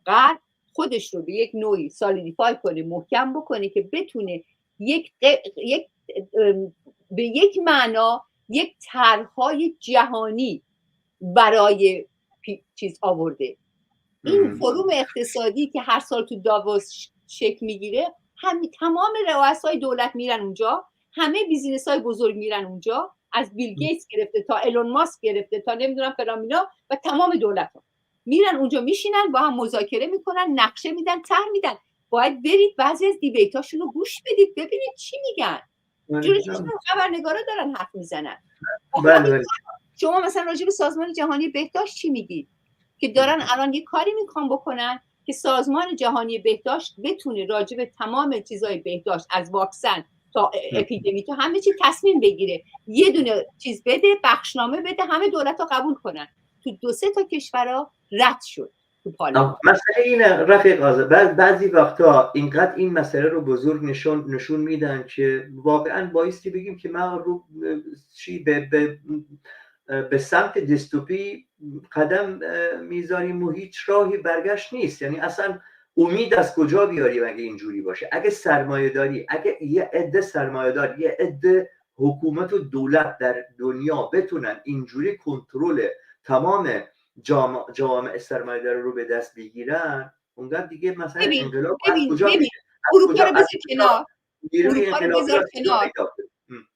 غرب خودش رو به یک نوعی سالیدیفای کنه، محکم بکنه که بتونه به یک معنا یک طرح‌های جهانی برای چیز آورده. این فروم اقتصادی که هر سال تو داووس شکل میگیره، تمام رؤسای دولت میرن اونجا، همه بیزینس‌های بزرگ میرن اونجا، از بیل گیتس گرفته تا ایلون ماسک گرفته تا نمیدونم فلامینا و تمام دولت‌ها میرن اونجا، میشینن با هم مذاکره میکنن، نقشه میدن، طرح میدن. باید برید بعضی از دیبیتاشون رو گوش بدید ببینید چی میگن. جوری که خبرنگارا دارن حرف میزنن. شما مثلا راجع به سازمان جهانی بهداشت چی میگید؟ که دارن الان یه کاری میخوان بکنن که سازمان جهانی بهداشت بتونه راجع به تمام چیزای بهداشت از واکسن تا اپیدمی تا همه چی تصمیم بگیره، یه دونه چیز بده، بخشنامه بده، همه دولت‌ها قبول کنن. تو 2-3 تا کشورها رد شد تو پارلمان. مسئله اینه رفیق آزاد، بعضی وقتا اینقدر این مسئله رو بزرگ نشون میدن که واقعا بایستی بگیم که ما رو به سمت دیستوپی قدم میذاریم و هیچ راهی برگشت نیست. یعنی اصلا امید از کجا بیاریم اگه اینجوری باشه؟ اگه سرمایه داری، اگه یه عده سرمایه دار، یه عده حکومت و دولت در دنیا بتونن اینجوری کنترل تمام جامعه سرمایه دار رو به دست بگیرن، اونقدر دیگه مثلا انقلاب از کجا میشه؟ اروپا رو بذار کنار،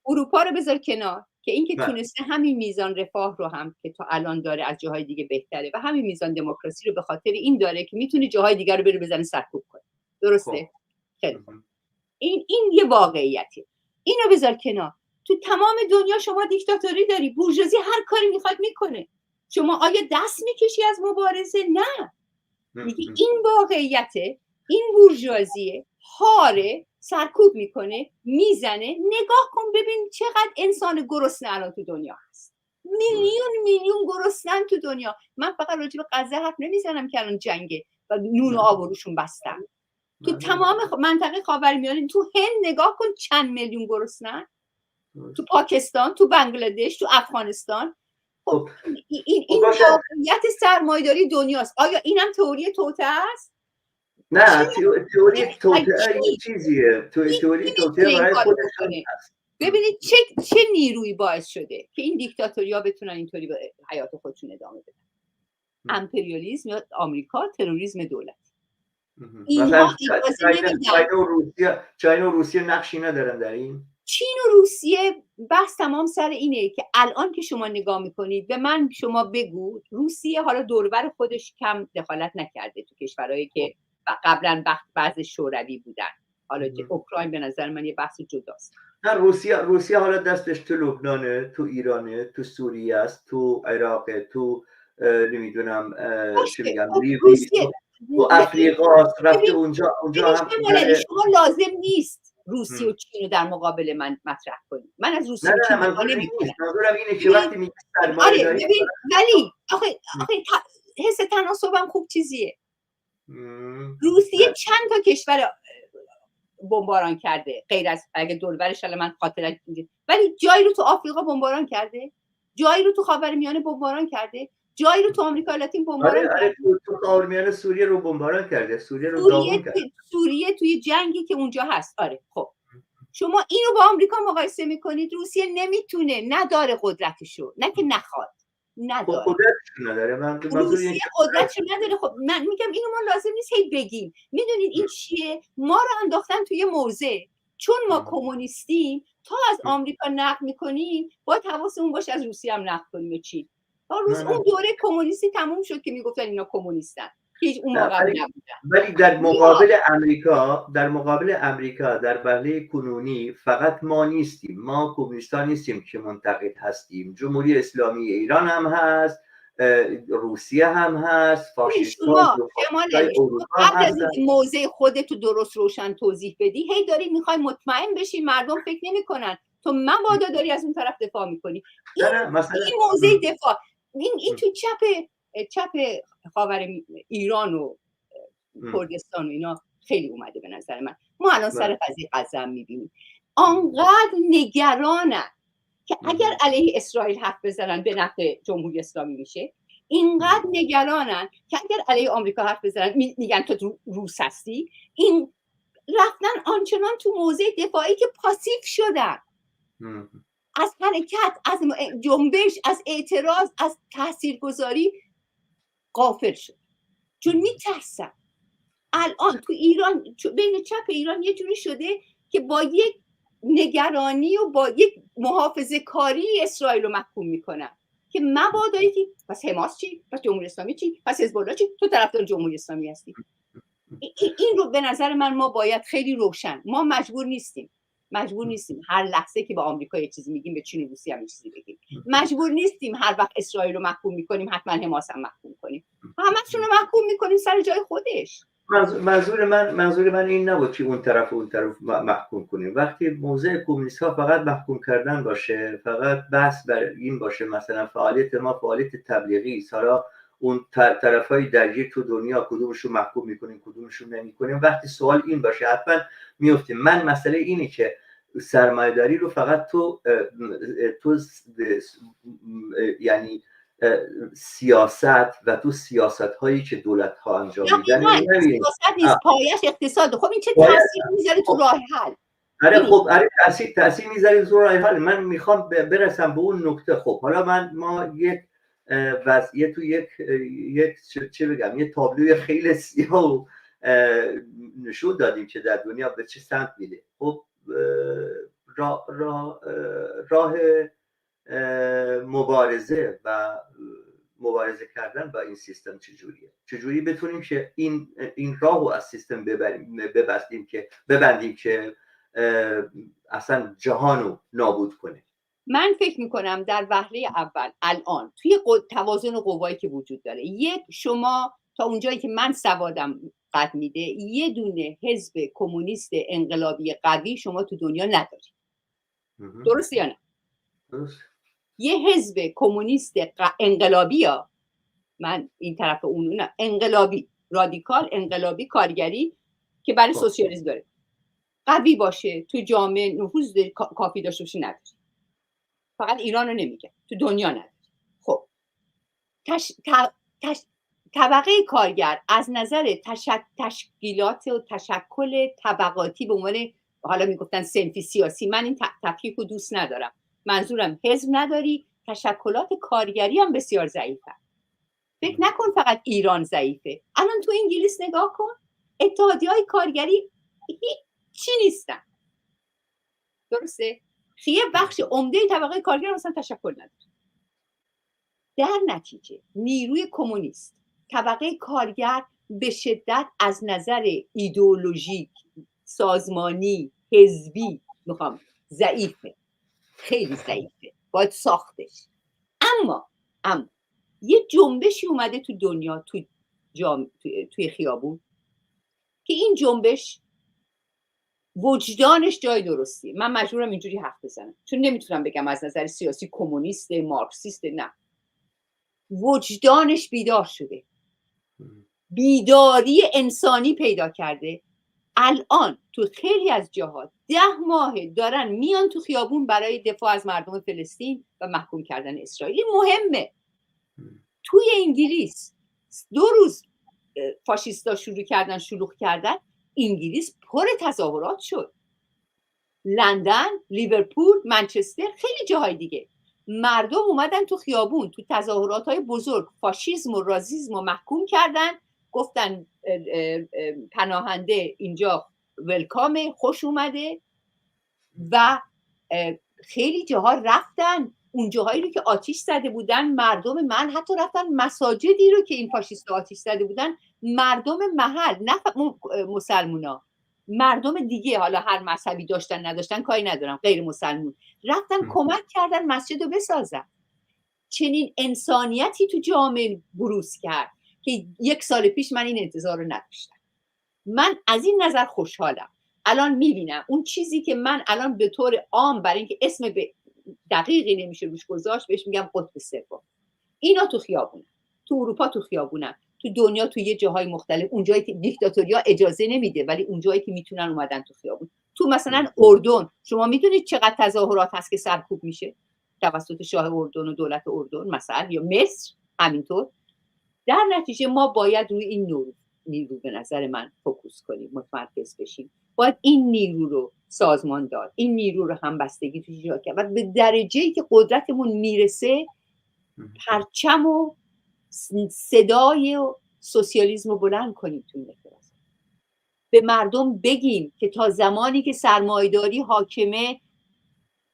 اروپا رو بذار کنار که این که تونسته همین میزان رفاه رو هم که تا الان داره از جاهای دیگه بهتره و همین میزان دموکراسی رو به خاطر این داره که میتونه جاهای دیگه رو بره بزنه سرکوب کنه. درسته؟ خیلی این یه واقعیتی. اینو بذار کنار. تو تمام دنیا شما دیکتاتوری داری، بورژوازی هر کاری میخواد میکنه. شما آیا دست میکشی از مبارزه؟ نه. میگی این واقعیته، این بورژوازیه، هاره، سرکوب میکنه، میزنه. نگاه کن ببین چقدر انسان گرسنه الان تو دنیا هست. میلیون گرسنن تو دنیا. من فقط راجع به غزه حرف نمیزنم که الان جنگه و نون و آب روشون بستن. تو تمام منطقه خاورمیانه، تو هند نگاه کن چند میلیون گرسنن، تو پاکستان، تو بنگلادش، تو افغانستان. خب این واقعیت سرمایه‌داری دنیاست. آیا اینم تئوری توطئه است؟ نه تئوری توطئه یه چیزیه، تئوری توطئه برای خودشون هست. ببینید چه نیرویی باعث شده که این دیکتاتوریا بتونن اینطوری به حیات خودشون ادامه بدن. امپریالیسم یا آمریکا، تروریسم دولت. مثلا چین و روسیه نقشی ندارن در این؟ چین و روسیه بحث تمام سر اینه که الان که شما نگاه میکنید، به من شما بگو روسیه حالا دوربر خودش کم دخالت نکرده تو کشورهایی که قبلا بعض شوروی بودن. حالا اوکراین به نظر من یه بحث جداست. نه روسیه حالا دستش تو لبنانه، تو ایرانه، تو سوریه است، تو عراق، تو نمیدونم چی میگم لیبی، تو افریقا رفته اونجا هم شما لازم نیست روسیه و چین رو در مقابل من مطرح کنید. من از روسیه و چین منظورم اینه که وقتی میگی سرمایه داری ولی آخه حس تناسبم خوب چیزیه. روسیه چند تا کشور بمباران کرده غیر از اگه دوربرش من خاطرش میگه، ولی جایی رو تو آفریقا بمباران کرده، جایی رو تو خاورمیانه بمباران کرده، جایی رو تو آمریکا لاتین بمباران کرده. تو خاورمیانه سوریه رو بمباران کرده، سوریه رو داغون کرده. سوریه توی جنگی که اونجا هست. آره خب شما اینو با آمریکا مقایسه میکنید. روسیه نمیتونه، نداره قدرتشو، نه که نخواد، نداره. قدرتشو نداره. روسیه قدرتشو نداره. خب من میگم اینو ما لازم نیست هی بگیم. میدونید این چیه؟ ما رو انداختن توی موضع چون ما کمونیستیم تا از آمریکا نقد میکنیم باید حواسمون باشه از روسیه هم نقد کنیم. چی؟ اون دوره کمونیستی تموم شد که میگفتن اینا کمونیستن. هیچ اون موقع نبودن. ولی در مقابل امریکا در بهله کنونی فقط ما نیستیم، ما کمونیستان نیستیم که منتقد هستیم. جمهوری اسلامی ایران هم هست، روسیه هم هست، فاشیست‌ها قبل از اینکه موضع خودتو درست روشن توضیح بدی هی داری میخوای مطمئن بشی مردم فکر نمیکنن تو مبادا داری از اون طرف دفاع میکنی. این موضع دفاع این تو چپ خاور ایران و کردستان و اینا خیلی اومده به نظر من. ما الان سر قضیه غزه میبینیم آنقدر نگرانن که اگر علیه اسرائیل حرف بزنن به نفع جمهوری اسلامی میشه، اینقدر نگرانن که اگر علیه آمریکا حرف بزنن میگن تو روس هستی. این رفتن آنچنان تو موضع دفاعی که پاسیو شدن، از حرکت، از جنبش، از اعتراض، از تاثیرگذاری غافل شد چون میترسن. الان تو ایران بین چپ ایران یه جوری شده که با یک نگرانی و با یک محافظه کاری اسرائیل رو محکوم میکنن که مبادایی که پس حماس چی؟ پس جمهوری اسلامی چی؟ پس حزب الله چی؟ تو طرفدار جمهوری اسلامی هستی. این رو به نظر من ما باید خیلی روشن، ما مجبور نیستیم هر لحظه که با آمریکا یه چیزی میگیم به چین و روسیه هم چیزی بگیم. مجبور نیستیم هر وقت اسرائیل رو محکوم میکنیم حتما حماس هم محکوم کنیم. همه‌شون رو محکوم میکنیم سر جای خودش. منظور من این نبود که اون طرف محکوم کنیم. وقتی موضع کمونیست ها فقط محکوم کردن باشه، فقط بحث بر این باشه مثلا فعالیت ما فعالیت تبلیغی است، حالا اون طرفای درگیر تو دنیا کدومشون محکوم میکنیم کدومشون نمیکنیم، وقتی سوال این باشه حتما میفتیم. من مسئله اینه که سرمایه‌داری رو فقط تو یعنی سیاست و تو سیاست هایی که دولت ها انجام میدن سیاست نیست، پایش اقتصاد. خب این چه تاثیر میذاره تو راه حل؟ آره تاثیر میذاره تو راه حل. من میخوام برسم به اون نکته. خب حالا ما یک وضعیت تو یک چه بگم یه تابلوی خیلی سیاه نشون دادیم که در دنیا به چه سمت میره. خب راه مبارزه کردن با این سیستم چجوری بتونیم که این راه رو از سیستم ببندیم که اصلا جهان رو نابود کنه. من فکر میکنم در وهله اول الان توی توازن قوایی که وجود داره، یک شما تا اونجایی که من سوادم قد میده یه دونه حزب کمونیست انقلابی قوی شما تو دنیا نداری. درسته یا نه؟ درست. یه حزب کمونیست انقلابی ها، من این طرف اون انقلابی رادیکال انقلابی کارگری که برای سوسیالیسم داره قوی باشه تو جامعه نفوذ کافی داشته باشه نداره. فقط ایران رو نمیگم، تو دنیا نداره. خب طبقه کارگر از نظر تشکیلات و تشکل طبقاتی به عنوان، حالا میگفتن صنفی سیاسی، من این تفکیک رو دوست ندارم، منظورم حزب نداری، تشکلات کارگری هم بسیار ضعیفه. فکر نکن فقط ایران ضعیفه، الان تو انگلیس نگاه کن، اتحادیه‌های کارگری هیچی نیستن، درسته؟ یه بخش عمده طبقه کارگر مثلا تشکل نداره. در نتیجه نیروی کمونیست، طبقه کارگر به شدت از نظر ایدئولوژیک، سازمانی، حزبی ضعیفه، خیلی ضعیفه، باید ساختش. اما یه جنبشی اومده تو دنیا، توی خیابون، که این جنبش وجدانش جای درستی. من مجبورم اینجوری حرف بزنم چون نمیتونم بگم از نظر سیاسی کمونیست، مارکسیست، نه، وجدانش بیدار شده، بیداری انسانی پیدا کرده. الان تو خیلی از جاها 10 ماه دارن میان تو خیابون برای دفاع از مردم فلسطین و محکوم کردن اسرائیل. مهمه. توی انگلیس 2 روز فاشیستا شلوغ کردن، انگلیس پر تظاهرات شد. لندن، لیورپول، منچستر، خیلی جاهای دیگه مردم اومدن تو خیابون، تو تظاهرات‌های بزرگ فاشیسم و رازیسم رو محکوم کردن، گفتن پناهنده اینجا ولکامه، خوش اومده. و خیلی جاها رفتن اون جاهایی رو که آتیش زده بودن، مردم من حتی رفتن مساجدی رو که این فاشیستا آتیش زده بودن، مردم محل، نه مسلمونا، مردم دیگه، حالا هر مذهبی داشتن نداشتن کاری ندارم، غیر مسلمون، رفتن کمک کردن مسجد رو بسازن. چنین انسانیتی تو جامعه بروز کرد که 1 سال پیش من این انتظار رو نداشتم. من از این نظر خوشحالم. الان میبینم اون چیزی که من الان به طور عام، برای اینکه اسم دقیقی نمیشه روش گذاشت، بهش میگم قطب سوم، اینا تو خیابونن، تو اروپا تو خیابونن، تو دنیا تو یه جاهای مختلف، اون جایی که دیکتاتوریا اجازه نمیده ولی اون جایی که میتونن اومدن تو خیابون. تو مثلا اردن شما میدونید چقدر تظاهرات هست که سرکوب میشه توسط شاه اردن و دولت اردن مثلا، یا مصر همینطور. در نتیجه ما باید روی این نیرو به نظر من فوکوس کنیم، متمرکز بشیم. باید این نیرو رو سازمان داد، این نیرو رو همبستگی توش ایجاد کرد و به درجه‌ای که قدرتمون میرسه پرچم و صدای و سوسیالیسم رو بلند کنیم تو این اعتراض. به مردم بگیم که تا زمانی که سرمایه‌داری حاکمه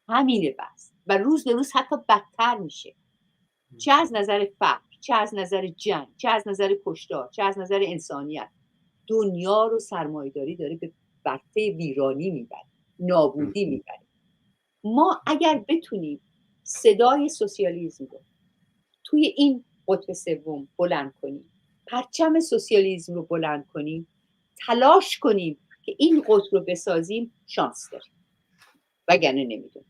همینه بس، و روز به روز حتی بدتر میشه، چه از نظر فقر، چه از نظر جنگ، چه از نظر کشتار، چه از نظر انسانیت. دنیا رو سرمایه‌داری داره به ورطه ویرانی میبره، نابودی میبره. ما اگر بتونیم صدای سوسیالیسم رو توی این قطب سوم بلند کنیم، پرچم سوسیالیسم رو بلند کنیم، تلاش کنیم که این قطب رو بسازیم، شانس داریم، وگرنه نمیدونم.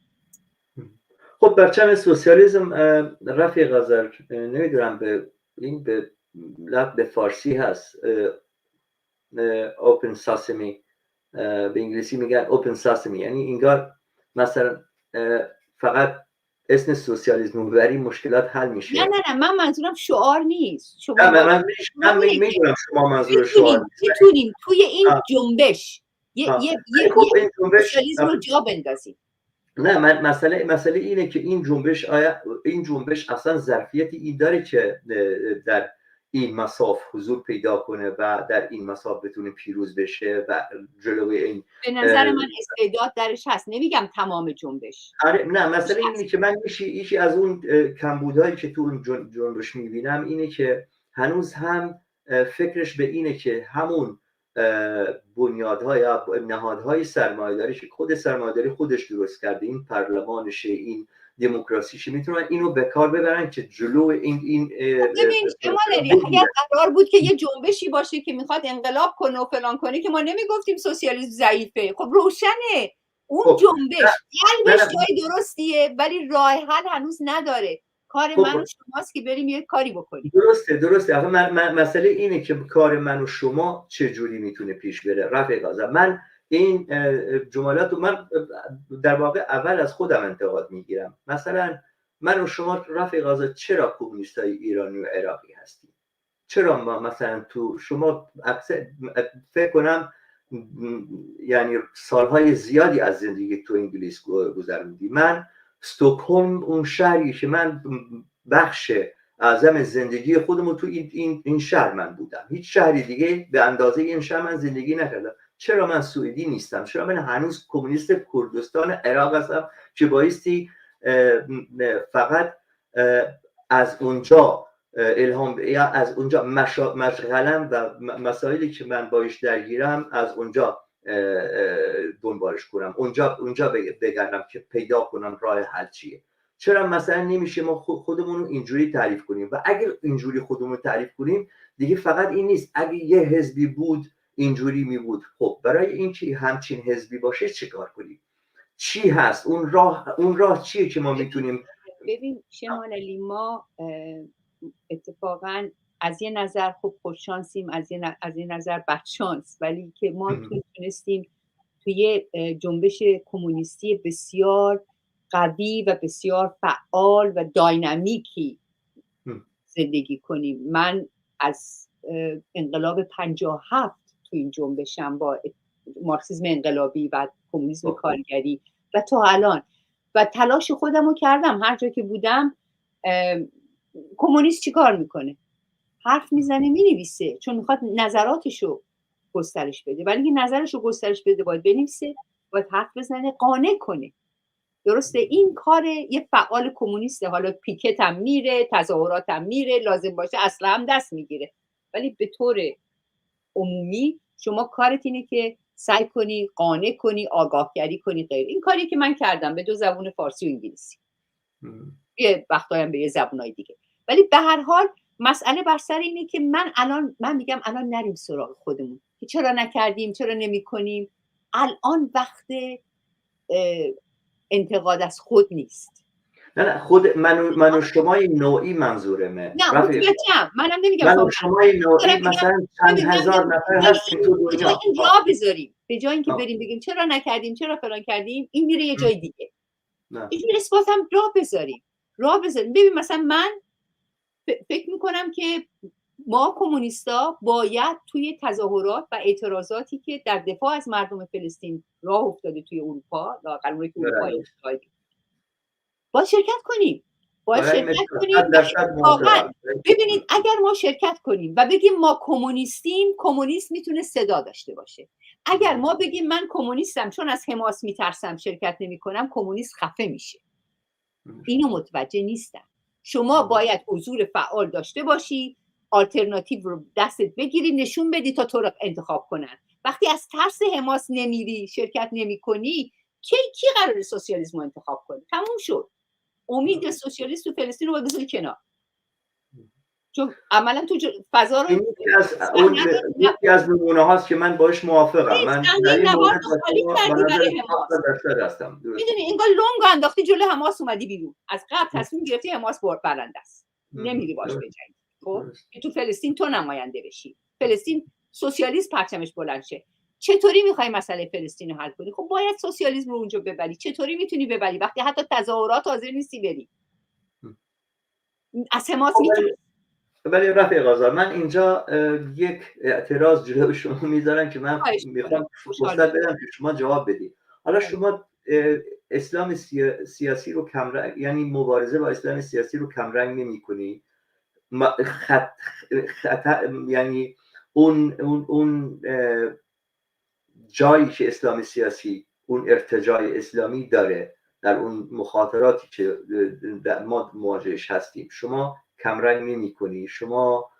خب پرچم سوسیالیسم رفیق آذر، نمیدونم به لفظ فارسی هست، اوپن ساسمی، به انگلیسی میگن اوپن ساسمی، یعنی انگار مثلا فقط اسم سوسیالیسم ببری مشکلات حل میشه. نه من منظورم شعار نیست. من میدونم شما منظور شعار نیست. میتونیم توی این جنبش یه سوسیالیسم رو جا بندازیم. نه، مسئله اینه که این جنبش اصلا ظرفیتی این داره که در این مساف حضور پیدا کنه و در این مساف بتونه پیروز بشه و جلوی این، به نظر من استعداد درش هست، نمیگم تمام جنبش. نه، مسئله اینه که من یکی از اون کمبودهایی که تو اون جنبش میبینم اینه که هنوز هم فکرش به اینه که همون بنیادهای یا نهادهای سرمایه‌داری که خود سرمایه‌داری خودش درست کرده، این پارلمانشه، این دموکراسیشه، میتونن اینو به کار ببرن که جلو این اگر قرار بود که یه جنبشی باشه که میخواد انقلاب کنه و فلان کنه، که ما نمیگفتیم سوسیالیسم ضعیفه. خب روشنه اون جنبش قلبش جای درستیه ولی راه حل هنوز نداره. کار من و شماست که بریم یه کاری بکنیم. درسته. آخه مسئله اینه که کار من و شما چجوری میتونه پیش بره. رفیق آذر، من این جملات رو من در واقع اول از خودم انتقاد میگیرم. مثلا من و شما رفیق آذر چرا کمونیستای ایرانی و عراقی هستیم؟ چرا ما مثلا تو شما فکر کنم یعنی سالهای زیادی از زندگی تو انگلیس گذروندی. من استکهلم اون شهری که من بخش اعظم زندگی خودمو تو این شهر من بودم، هیچ شهری دیگه به اندازه این شهر من زندگی نکردم. چرا من سوئدی نیستم؟ چرا من هنوز کمونیست کردستان عراق هستم که بایستی فقط از اونجا الهام یا از اونجا مشغلم و مسائلی که من باش درگیرم از اونجا دنبالش کنم، اونجا بگردم که پیدا کنم راه حل چیه. چرا مثلا نمیشه ما خودمون رو اینجوری تعریف کنیم؟ و اگر اینجوری خودمون رو تعریف کنیم دیگه فقط این نیست اگه یه حزبی بود اینجوری می بود. خب برای اینکه همچین حزبی باشه چه کار کنیم؟ چی هست اون راه چیه که ما میتونیم؟ ببین شمال علی، ما اتفاقا از یه نظر خوب خوششانسیم، از یه نظر بدشانس، ولی که ما تونستیم توی جنبش کمونیستی بسیار قوی و بسیار فعال و داینامیکی زندگی کنیم. من از انقلاب 57 تو این جنبشم با مارکسیسم انقلابی و کمونیسم کارگری و تا الان، و تلاش خودم رو کردم. هر جا که بودم کمونیست چی کار میکنه؟ حرف میزنه مینویسه، چون میخواد نظراتشو گسترش بده، ولی این نظرشو گسترش بده باید بنویسه، باید حرف بزنه، قانع کنه. درسته؟ این کار یه فعال کمونیسته. حالا پیکت هم میره، تظاهرات هم میره، لازم باشه اصلا هم دست میگیره، ولی به طور عمومی شما کارت اینه که سعی کنی قانع کنی، آگاهگری کنی. غیر این کاری که من کردم به 2 زبان فارسی و انگلیسی، یه وقتایم به یه زبانای دیگه. ولی به هر حال مسئله بر سر اینه که من میگم الان نریم سراغ خودمون که چرا نکردیم، چرا نمی‌کنیم. الان وقت انتقاد از خود نیست. نه خود من و شمای نوعی منظورمه. نه متوجهم، منم نمیگم من و شمای نوعی مثلا چند هزار نفر هستیم تو دنیا. این جا بذاریم به جای اینکه بریم بگیم چرا نکردیم، چرا فلان کردیم، این میره یه جای دیگه. این اثبات هم راه بذاریم. ببین مثلا من فکر میکنم که ما کمونیستا باید توی تظاهرات و اعتراضاتی که در دفاع از مردم فلسطین راه افتاده توی اروپا، لااقل اونایی که اروپا باید شرکت کنیم. ببینید اگر ما شرکت کنیم و بگیم ما کمونیستیم، کمونیست میتونه صدا داشته باشه. اگر ما بگیم من کمونیستم چون از حماس میترسم شرکت نمی کنم، کمونیست خفه میشه. اینو متوجه نیستم. شما باید حضور فعال داشته باشی، آلترناتیو رو دستت بگیری، نشون بدی تا تو رو انتخاب کنن. وقتی از ترس حماس نمیری، شرکت نمی کنی، کی قراره سوسیالیسم رو انتخاب کنه؟ تموم شد. امید سوسیالیست تو فلسطین رو بذاری کنار، چون عملا تو فضا رو یکی از نمونه هاست که من باش موافقم. من در این مورد هستم. میدونی اینگاه لونگ انداختی جلو حماس، اومدی بیرون، از قبل تصمیم گرفتی حماس برنده است، نمیری باش بجنگی. خب تو فلسطین تو نماینده بشی، فلسطین سوسیالیسم پرچمش بلند شه. چطوری میخوای مسئله فلسطین رو حل کنی؟ خب باید سوسیالیسم رو اونجا ببری. چطوری میتونی ببری وقتی حتی تظاهرات حاضر نیستی بری؟ از حماس میتونی. ولی رفیق آزاد، من اینجا یک اعتراض جلوی شما میذارم که من میخوام فرصت بدم که شما جواب بدید. حالا شما اسلام سیاسی رو کمرنگ، یعنی مبارزه با اسلام سیاسی رو کمرنگ نمی‌کنی. یعنی اون جایی که اسلام سیاسی، اون ارتجاع اسلامی داره در اون مخاطراتی که ما مواجهش هستیم، شما کمرنگ نمی کنی. شما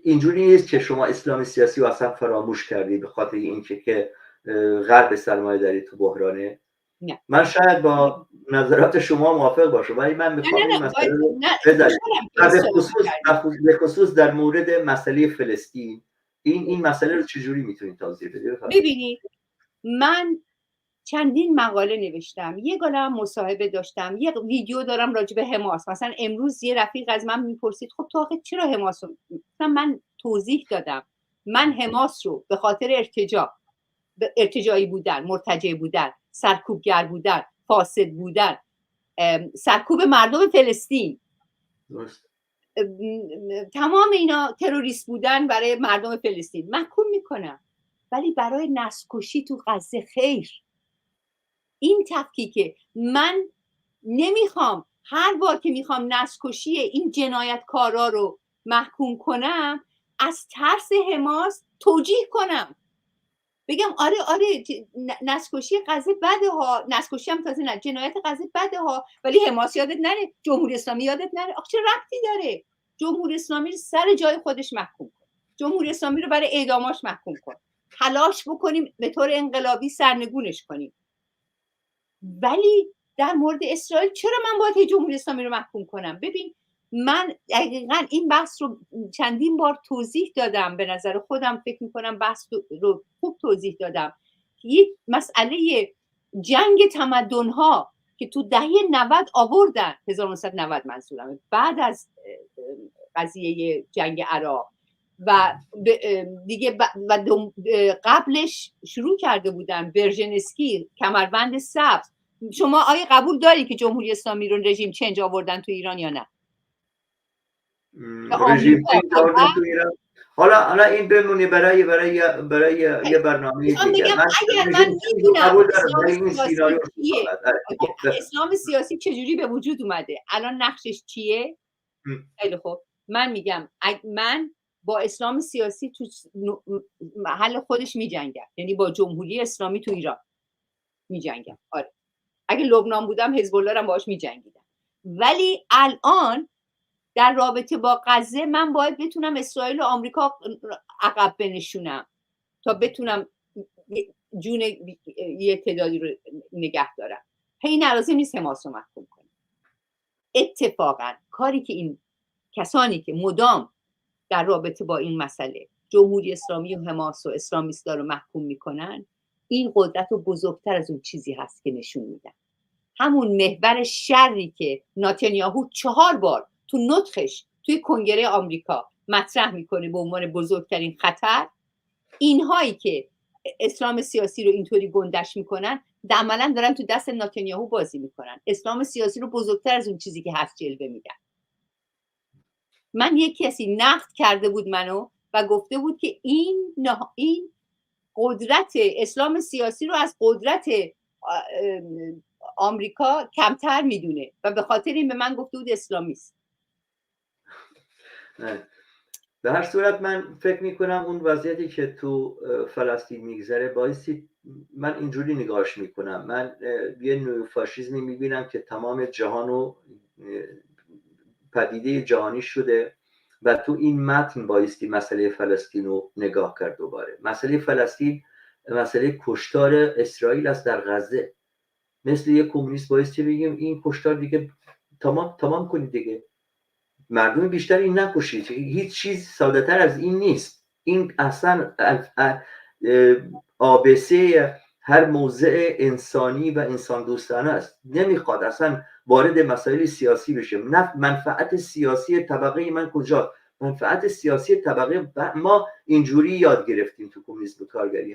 اینجوری نیست که شما اسلام سیاسی رو اصلا فراموش کردی به خاطر اینکه که غرب سرمایه داری تو بحرانه. نه. من شاید با نظرات شما موافق باشم، ولی من میخوام این مسئله رو بذاریم به خصوص در مورد مسئله فلسطین. این مسئله رو چجوری میتونید توضیح بدید؟ ببینید من چندین مقاله نوشتم، یه گالم مصاحبه داشتم، یه ویدیو دارم راجع به حماس. مثلا امروز یه رفیق از من میپرسید خب تو آخه چرا حماس رو؟ من توضیح دادم من حماس رو به خاطر ارتجاعی بودن، مرتجع بودن، سرکوبگر بودن، فاسد بودن، سرکوب مردم فلسطین، تمام اینا تروریست بودن برای مردم فلسطین محکوم میکنم، ولی برای نسل‌کشی تو غزه خیر. این تفکیکه. من نمیخوام هر بار که میخوام نسل‌کشی این جنایتکارا رو محکوم کنم از ترس حماس توجیه کنم، بگم آره نسل‌کشی غزه بده ها، نسل‌کشی هم تازه نه، جنایت غزه بده ها، ولی حماس یادت نره، جمهوری اسلامی یادت نره. آخه چه ربطی داره؟ جمهوری اسلامی رو سر جای خودش محکوم کن، جمهوری اسلامی رو برای اعداماش محکوم کن، تلاش بکنیم به طور انقلابی سرنگونش کنیم. ولی در مورد اسرائیل چرا من باید جمهوری اسلامی رو محکوم کنم؟ ببین من دقیقاً این بحث رو چندین بار توضیح دادم، به نظر خودم فکر میکنم بحث رو خوب توضیح دادم. یک مسئله جنگ تمدن‌ها که تو دهه 90 آوردن، 1990 منظورمه، بعد از قضیه جنگ عراق و دیگه قبلش شروع کرده بودن، برژنسکی، کمربند سبز. شما آیا قبول داری که جمهوری اسلامی رو رژیم چنج آوردن تو ایران یا نه؟ رژیم چنج آوردن تو ایران. حالا این بمونه برای یه برنامه دیگه. اگر من میدونم اسلام سیاسی چجوری به وجود اومده، الان نقشش چیه؟ خیلی خوب، من میگم من با اسلام سیاسی تو محل خودش میجنگم، یعنی با جمهوری اسلامی تو ایران میجنگم. آره، اگه لبنان بودم حزب الله رو باهاش میجنگیدم. ولی الان در رابطه با غزه من باید بتونم اسرائیل و آمریکا عقب بنشونم تا بتونم جون یه تعدادی رو نگه دارم. این لازم نیست حماس رو محکوم کنم. اتفاقا کاری که این کسانی که مدام در رابطه با این مسئله جمهوری اسلامی و حماس و اسلامیستا رو محکوم میکنن، این قدرت رو بزرگتر از اون چیزی هست که نشون میدن. همون محور شری که نتانیاهو 4 بار تو نطقش توی کنگره آمریکا مطرح میکنه به عنوان بزرگترین خطر، اینهایی که اسلام سیاسی رو اینطوری گندش میکنن عملاً دارن تو دست نتانیاهو بازی میکنن، اسلام سیاسی رو بزرگتر از اون چیزی که هست جلوه میدن. من یک کسی نقد کرده بود منو و گفته بود که این قدرت اسلام سیاسی رو از قدرت آمریکا کمتر میدونه و به خاطر این به من گفته بود اسلامیست. به هر صورت من فکر میکنم اون وضعیتی که تو فلسطین میگذره بایستی من اینجوری نگاهش میکنم. من یه نوع فاشیزمی میبینم که تمام جهانو پدیده جهانی شده و تو این متن بایستی مسئله فلسطین رو نگاه کرد. دوباره مسئله فلسطین مسئله کشتار اسرائیل است در غزه. مثل یک کمونیست بایستی بگیم این کشتار دیگه تمام کنید دیگه، مردم بیشتر این نکشید. هیچ چیز ساده تر از این نیست. این اصلا آبسه هر موضع انسانی و انسان دوستانه است. نمیخواد اصلا وارد مسائل سیاسی بشه. منفعت سیاسی طبقه من کجا؟ منفعت سیاسی طبقه ما اینجوری یاد گرفتیم تو کمونیسم و کارگری.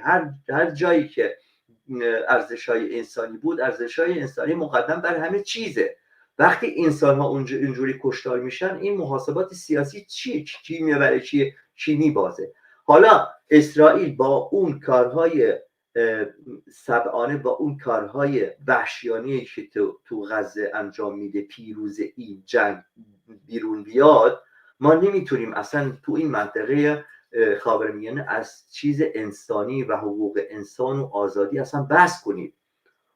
هر جایی که ارزش‌های انسانی بود، ارزش‌های انسانی مقدم بر همه چیزه. وقتی انسان ها اینجوری کشتار میشن، این محاسبات سیاسی چی میبره چی میبازه؟ حالا اسرائیل با اون کارهای سبعانه، با اون کارهای وحشیانه که تو غزه انجام میده، پیروز این جنگ بیرون بیاد، ما نمیتونیم اصلا تو این منطقه خاورمیانه از چیز انسانی و حقوق انسان و آزادی اصلا بحث کنیم.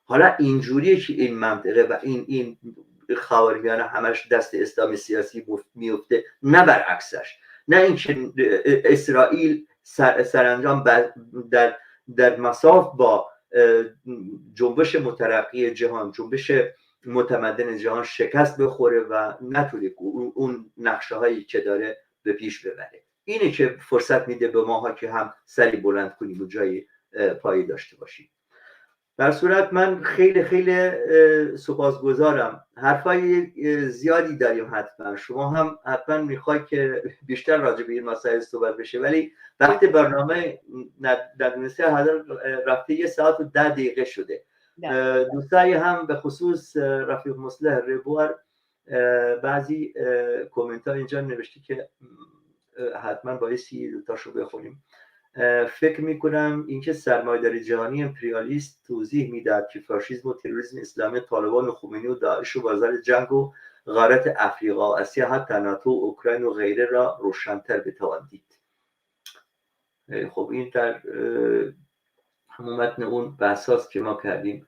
حالا اینجوریه که این منطقه و این خاورمیانه همش دست اسلام سیاسی میفته، نه برعکسش. نه اینکه اسرائیل سرانجام در مساف با جنبش مترقی جهان، جنبش متمدن جهان شکست بخوره و نتونه اون نقشه هایی که داره به پیش ببره. اینه که فرصت میده به ماها که هم سری بلند کنیم و جایی پایی داشته باشیم. در صورت من خیلی سپاسگزارم. حرفای زیادی داریم، حتما شما هم حتما میخوای که بیشتر راجع به این مسائل صحبت بشه، ولی وقت برنامه ندونسته رفته 1 ساعت و 10 دقیقه شده. دوستایی هم به خصوص رفیق مصلح ربوار بعضی کومنت ها اینجا نوشته که حتما بایستی دوتاشو بخونیم. فکر میکنم اینکه سرمایه‌داری جهانی امپریالیست توضیح میداد که فاشیسم و تروریسم اسلامی، طالبان و خمینی و داعش و وزارت جنگ و غارت افریقا و آسیا حتی ناتو و اوکراین و غیره را روشن‌تر بتوان دید. خب این در همون متن اون بحثاست که ما کردیم.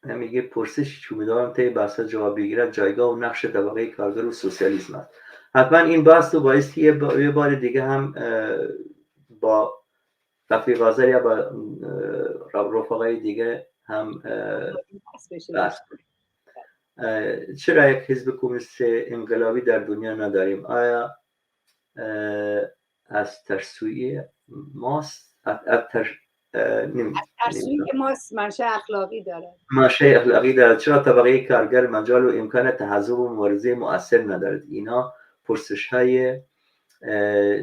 میگه پرسش که امیدوارم طی بحثا جواب بگیرد جایگاه و نقش طبقه کارگر و سوسیالیسم است. حتما این بحث رو بایستی یه بار دیگه هم با رفیق آذر یا با رفقای دیگه هم بحث کنیم. چرا یک حزب کمونیست انقلابی در دنیا نداریم؟ آیا از ترسویی ماست؟ ترسویی ماست منشأ اخلاقی داره. منشأ اخلاقی دارد. چرا طبقه کارگر مجال و امکان تحزب و مبارزه مؤثر ندارد؟ اینا پرسش های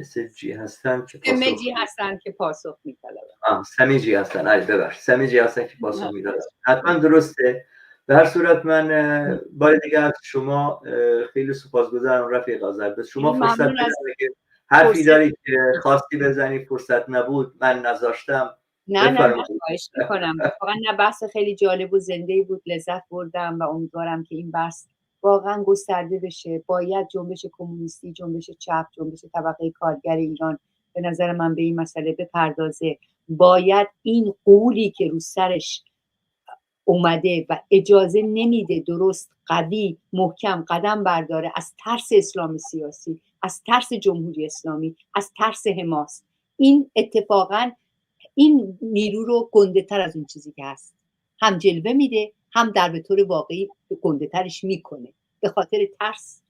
سمجی هستند که پاسخ می‌طلبند. سمیجی هستند. سمیجی هستند که پاسخ می‌دهند. حتما درسته. به هر صورت من بار دیگه از شما خیلی سپاسگزارم رفیق آذر. به شما فرصت بدم که حرفی دارید که خواستی بزنی فرصت نبود من نذاشتم. نه خواهش میکنم. واقعا نه بحث خیلی جالب و زنده‌ای بود، لذت بردم و امیدوارم که این بحث واقعا گسترده بشه. باید جنبش کمونیستی، جنبش چپ، جنبش طبقه کارگر ایران به نظر من به این مسئله بپردازه. باید این قولی که رو سرش اومده و اجازه نمیده درست قوی محکم قدم برداره، از ترس اسلام سیاسی، از ترس جمهوری اسلامی، از ترس حماس، این اتفاقاً این نیرو رو گنده تر از اون چیزی که هست هم جلوه میده، هم در به طور واقعی گنده ترش میکنه. به خاطر ترس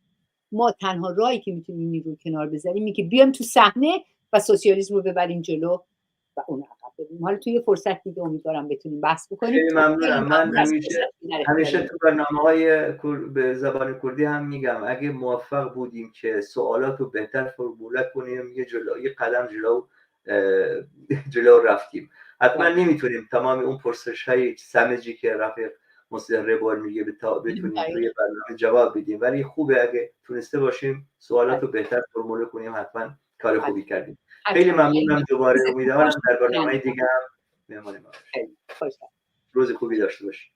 ما تنها راهی که میتونیم این نیرو کنار بذاریم اینه که بیایم تو صحنه و سوسیالیسم رو ببریم جلو و اون عقب بدیم. حالا توی فرصت دیگه امیدوارم بتونیم بحث بکنیم. خیلی ممنونم. من همیشه تو برنامه‌های به زبان کردی هم میگم اگه موفق بودیم که سوالات رو بهتر فرموله کنیم یه قدم جلو رفتیم. حتما نمیتونیم تمام اون پرسش‌های سمجی که رفیق مصدق ربال میگه بتونیم توی برنامه جواب بدیم، ولی خوبه اگه تونسته باشیم سوالات رو بهتر فرموله کنیم. حتما کار خوبی کردیم. خیلی ممنونم. دوباره امیدوارم در برنامه دیگه هم مهمان ما باشید. روز خوبی داشته باشید.